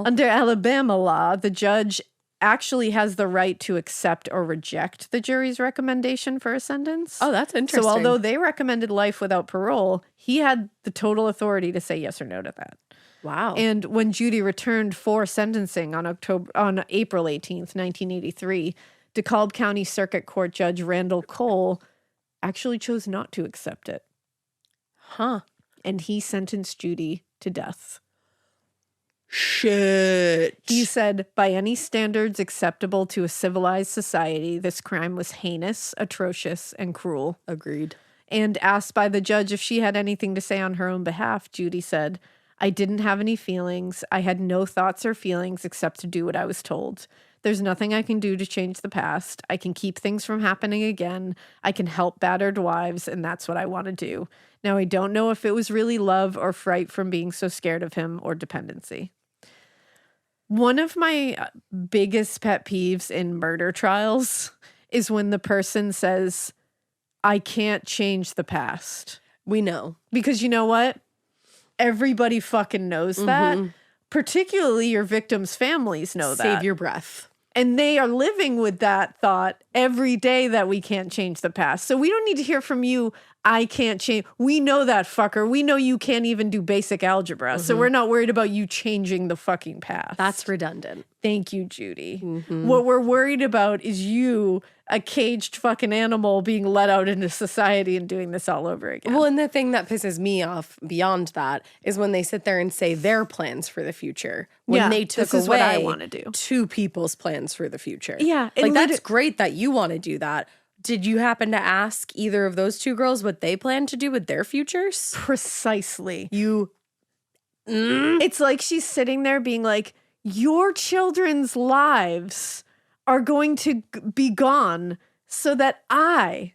Under Alabama law, the judge actually has the right to accept or reject the jury's recommendation for a sentence. Oh, that's interesting. So although they recommended life without parole, he had the total authority to say yes or no to that. Wow. And when Judy returned for sentencing on April 18th, 1983, DeKalb County Circuit Court Judge Randall Cole actually chose not to accept it. Huh. And he sentenced Judy to death. Shit. He said, by any standards acceptable to a civilized society, this crime was heinous, atrocious, and cruel. Agreed. And asked by the judge if she had anything to say on her own behalf, Judy said, I didn't have any feelings. I had no thoughts or feelings except to do what I was told. There's nothing I can do to change the past. I can keep things from happening again. I can help battered wives, and that's what I want to do. Now, I don't know if it was really love or fright from being so scared of him or dependency. One of my biggest pet peeves in murder trials is when the person says, I can't change the past. We know. Because you know what? Everybody fucking knows that. Particularly your victims' families know that. Save your breath. And they are living with that thought every day that we can't change the past. So we don't need to hear from you, I can't change. We know that, fucker. We know you can't even do basic algebra. So we're not worried about you changing the fucking past. That's redundant. Thank you, Judy. What we're worried about is you, a caged fucking animal, being let out into society and doing this all over again. Well, and the thing that pisses me off beyond that is when they sit there and say their plans for the future. When they took this is away what I want to do. Two people's plans for the future. Yeah. Like, that's great that you want to do that. Did you happen to ask either of those two girls what they plan to do with their futures? Precisely. Mm. It's like she's sitting there being like, your children's lives are going to be gone so that I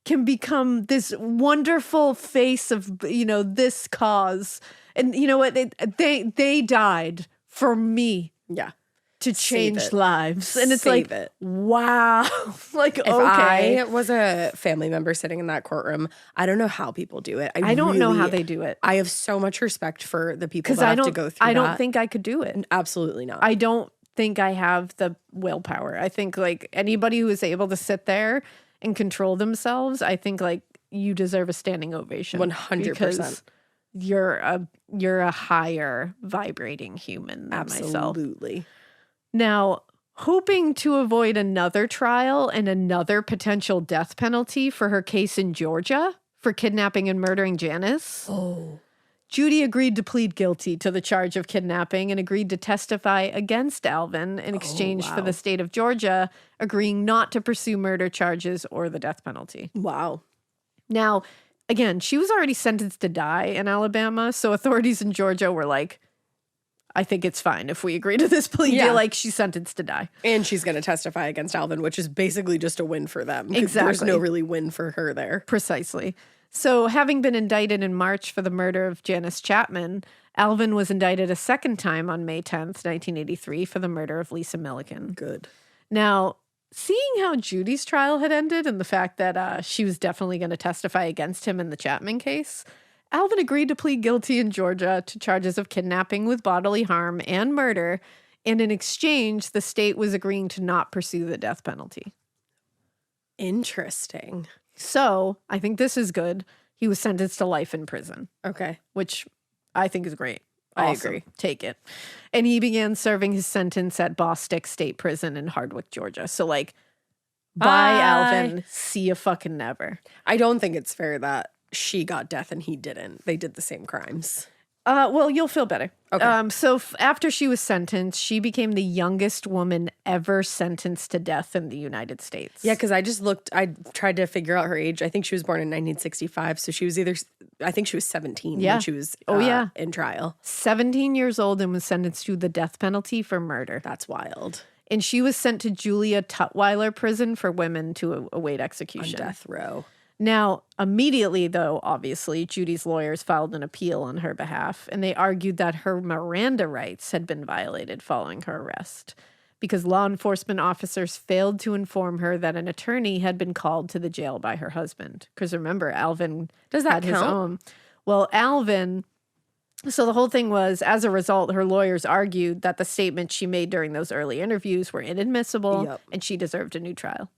can become this wonderful face of, this cause. And you know what? They died for me. Yeah. To change lives. And it's Save like, it. Wow. Like, if okay. I was a family member sitting in that courtroom, I don't know how people do it. I don't know how they do it. I have so much respect for the people that have to go through that. I don't think I could do it. Absolutely not. I don't think I have the willpower. I think like anybody who is able to sit there and control themselves, I think like you deserve a standing ovation. 100%. Because you're a higher vibrating human than myself. Absolutely. Now, hoping to avoid another trial and another potential death penalty for her case in Georgia for kidnapping and murdering Janice, Judy agreed to plead guilty to the charge of kidnapping and agreed to testify against Alvin in exchange for the state of Georgia agreeing not to pursue murder charges or the death penalty. Wow. Now, again, she was already sentenced to die in Alabama, so authorities in Georgia were like, I think it's fine if we agree to this plea deal, like she's sentenced to die. And she's going to testify against Alvin, which is basically just a win for them. Exactly. There's no really win for her there. Precisely. So having been indicted in March for the murder of Janice Chapman, Alvin was indicted a second time on May 10th, 1983 for the murder of Lisa Milliken. Good. Now, seeing how Judy's trial had ended and the fact that she was definitely going to testify against him in the Chapman case, Alvin agreed to plead guilty in Georgia to charges of kidnapping with bodily harm and murder, and in exchange, the state was agreeing to not pursue the death penalty. Interesting. So, I think this is good. He was sentenced to life in prison. Okay. Which I think is great. I Awesome. agree. Take it. And he began serving his sentence at Bostick State Prison in Hardwick, Georgia. So, like, bye, Alvin. See you fucking never. I don't think it's fair that she got death and he didn't. They did the same crimes. Well, you'll feel better. Okay. So after she was sentenced, she became the youngest woman ever sentenced to death in the United States. Yeah, because I tried to figure out her age. I think she was born in 1965. So she was I think she was 17 when she was in trial. 17 years old and was sentenced to the death penalty for murder. That's wild. And she was sent to Julia Tutwiler prison for women to await execution. On death row. Now, immediately, though, obviously, Judy's lawyers filed an appeal on her behalf, and they argued that her Miranda rights had been violated following her arrest because law enforcement officers failed to inform her that an attorney had been called to the jail by her husband. Because remember, Alvin had his own. Well, Alvin... So the whole thing was, as a result, her lawyers argued that the statements she made during those early interviews were inadmissible and she deserved a new trial.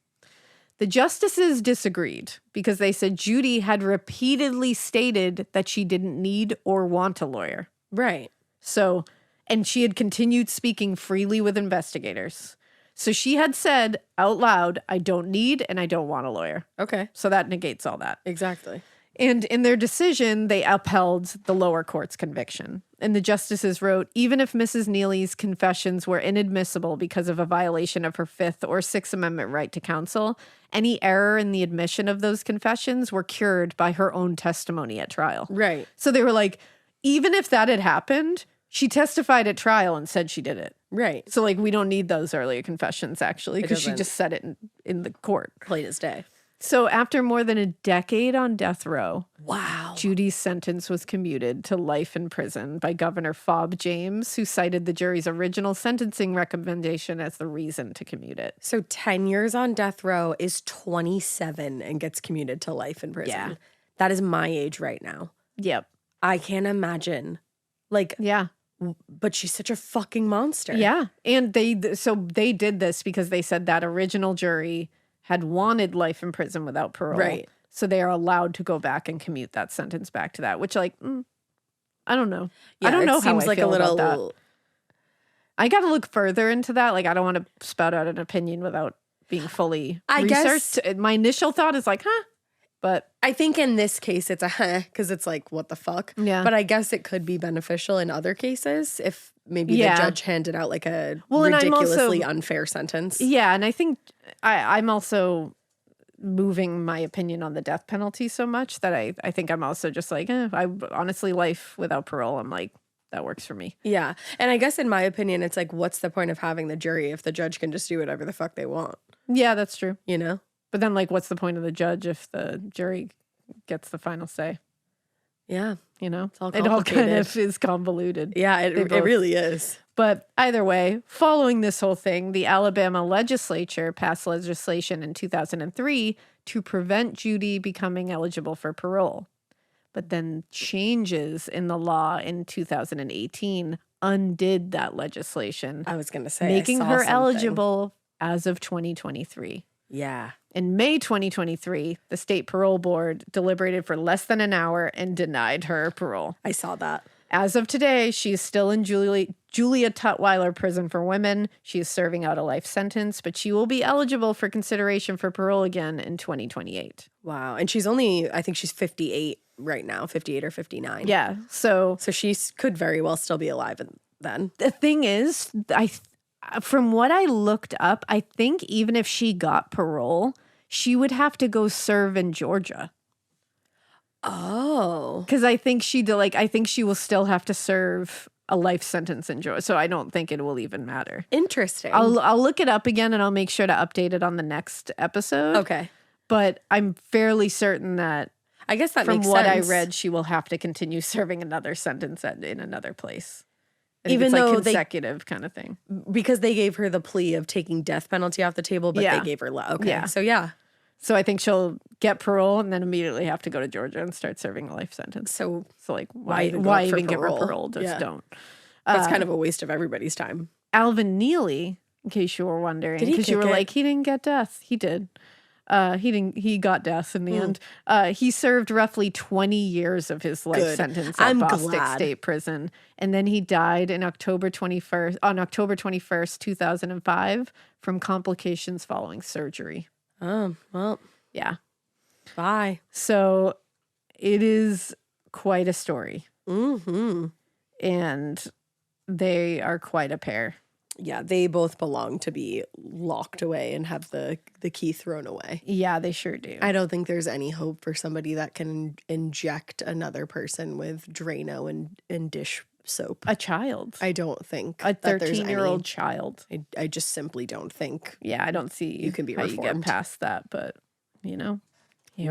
The justices disagreed because they said Judy had repeatedly stated that she didn't need or want a lawyer. Right. So, and she had continued speaking freely with investigators. So she had said out loud, I don't need and I don't want a lawyer. Okay. So that negates all that. Exactly. And in their decision, they upheld the lower court's conviction. And the justices wrote, even if Mrs. Neelley's confessions were inadmissible because of a violation of her Fifth or Sixth Amendment right to counsel, any error in the admission of those confessions were cured by her own testimony at trial. Right. So they were like, even if that had happened, she testified at trial and said she did it. Right. So like, we don't need those earlier confessions, actually, because she just said it in the court. Plain as day. So after more than a decade on death row, wow, Judy's sentence was commuted to life in prison by Governor Fob James, who cited the jury's original sentencing recommendation as the reason to commute it. So 10 years on death row is 27 and gets commuted to life in prison. Yeah. That is my age right now. Yep. I can't imagine. Like, yeah. But she's such a fucking monster. Yeah. And they did this because they said that original jury had wanted life in prison without parole. Right. So they are allowed to go back and commute that sentence back to that, which like, I don't know. Yeah, I don't know how seems I like feel a little about that. I got to look further into that. Like, I don't want to spout out an opinion without being fully researched. My initial thought is like, but I think in this case it's a because it's like, what the fuck? Yeah. But I guess it could be beneficial in other cases if maybe the judge handed out like a ridiculously unfair sentence. Yeah, and I think I'm also moving my opinion on the death penalty so much that I think I'm also just like, I honestly, life without parole, I'm like, that works for me. Yeah. And I guess in my opinion, it's like, what's the point of having the jury if the judge can just do whatever the fuck they want? Yeah, that's true. You know? But then, like, what's the point of the judge if the jury gets the final say? Yeah. You know? It's all it all kind of is convoluted. Yeah, it really is. But either way, following this whole thing, the Alabama legislature passed legislation in 2003 to prevent Judy becoming eligible for parole. But then changes in the law in 2018 undid that legislation. I was going to say, making her eligible as of 2023. Yeah. In May 2023, the state parole board deliberated for less than an hour and denied her parole. I saw that. As of today, she is still in Julia Tutwiler prison for women. She is serving out a life sentence, but she will be eligible for consideration for parole again in 2028. Wow. And she's only, I think she's 58 right now, 58 or 59. Yeah. So she could very well still be alive then. The thing is, from what I looked up, I think even if she got parole, she would have to go serve in Georgia. Oh. Because I think I think she will still have to serve a life sentence in Georgia. So I don't think it will even matter. Interesting. I'll look it up again and I'll make sure to update it on the next episode. Okay. But I'm fairly certain that I guess that from makes what sense. I read, she will have to continue serving another sentence in another place. Even though consecutive kind of thing. Because they gave her the plea of taking deth penalty off the table, but they gave her okay. Yeah. So yeah. So I think she'll get parole and then immediately have to go to Georgia and start serving a life sentence. So like why even give her parole? Just don't. That's kind of a waste of everybody's time. Alvin Neelley, in case you were wondering, because you were like, he didn't get death. He did. He got death in the end. He served roughly 20 years of his life sentence at Bostic State Prison. And then he died on October 21st, 2005 from complications following surgery. Oh, well. Yeah. Bye. So it is quite a story. Mm-hmm. And they are quite a pair. Yeah, they both belong to be locked away and have the key thrown away. Yeah, they sure do. I don't think there's any hope for somebody that can inject another person with Drano and dish soap. A child. I don't think a 13-year-old child. I just simply don't think. Yeah, I don't see you can be how reformed. you get past that, but here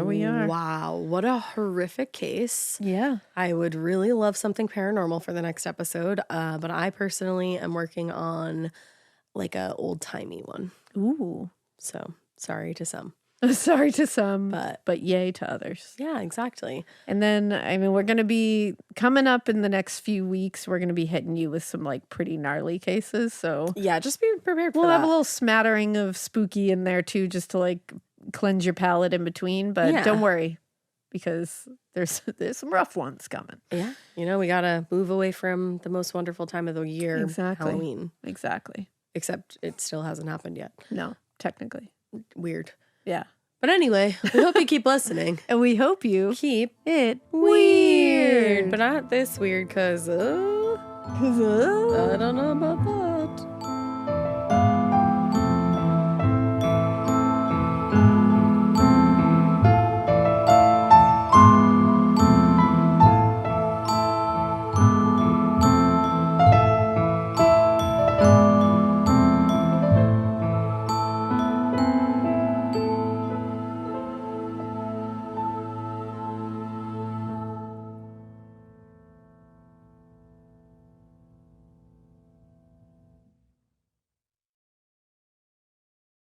we are. Wow, what a horrific case. Yeah. I would really love something paranormal for the next episode, but I personally am working on like a old-timey one. Ooh. So, sorry to some. Sorry to some, but yay to others. Yeah, exactly. And then, we're going to be coming up in the next few weeks. We're going to be hitting you with some like pretty gnarly cases. So yeah, just be prepared for that. We'll have a little smattering of spooky in there too, just to like cleanse your palate in between. But don't worry, because there's some rough ones coming. Yeah. We got to move away from the most wonderful time of the year, exactly. Halloween. Exactly. Except it still hasn't happened yet. No, technically. Weird. Yeah. But anyway, we hope you keep listening. And we hope you keep it weird. But not this weird, because I don't know about that.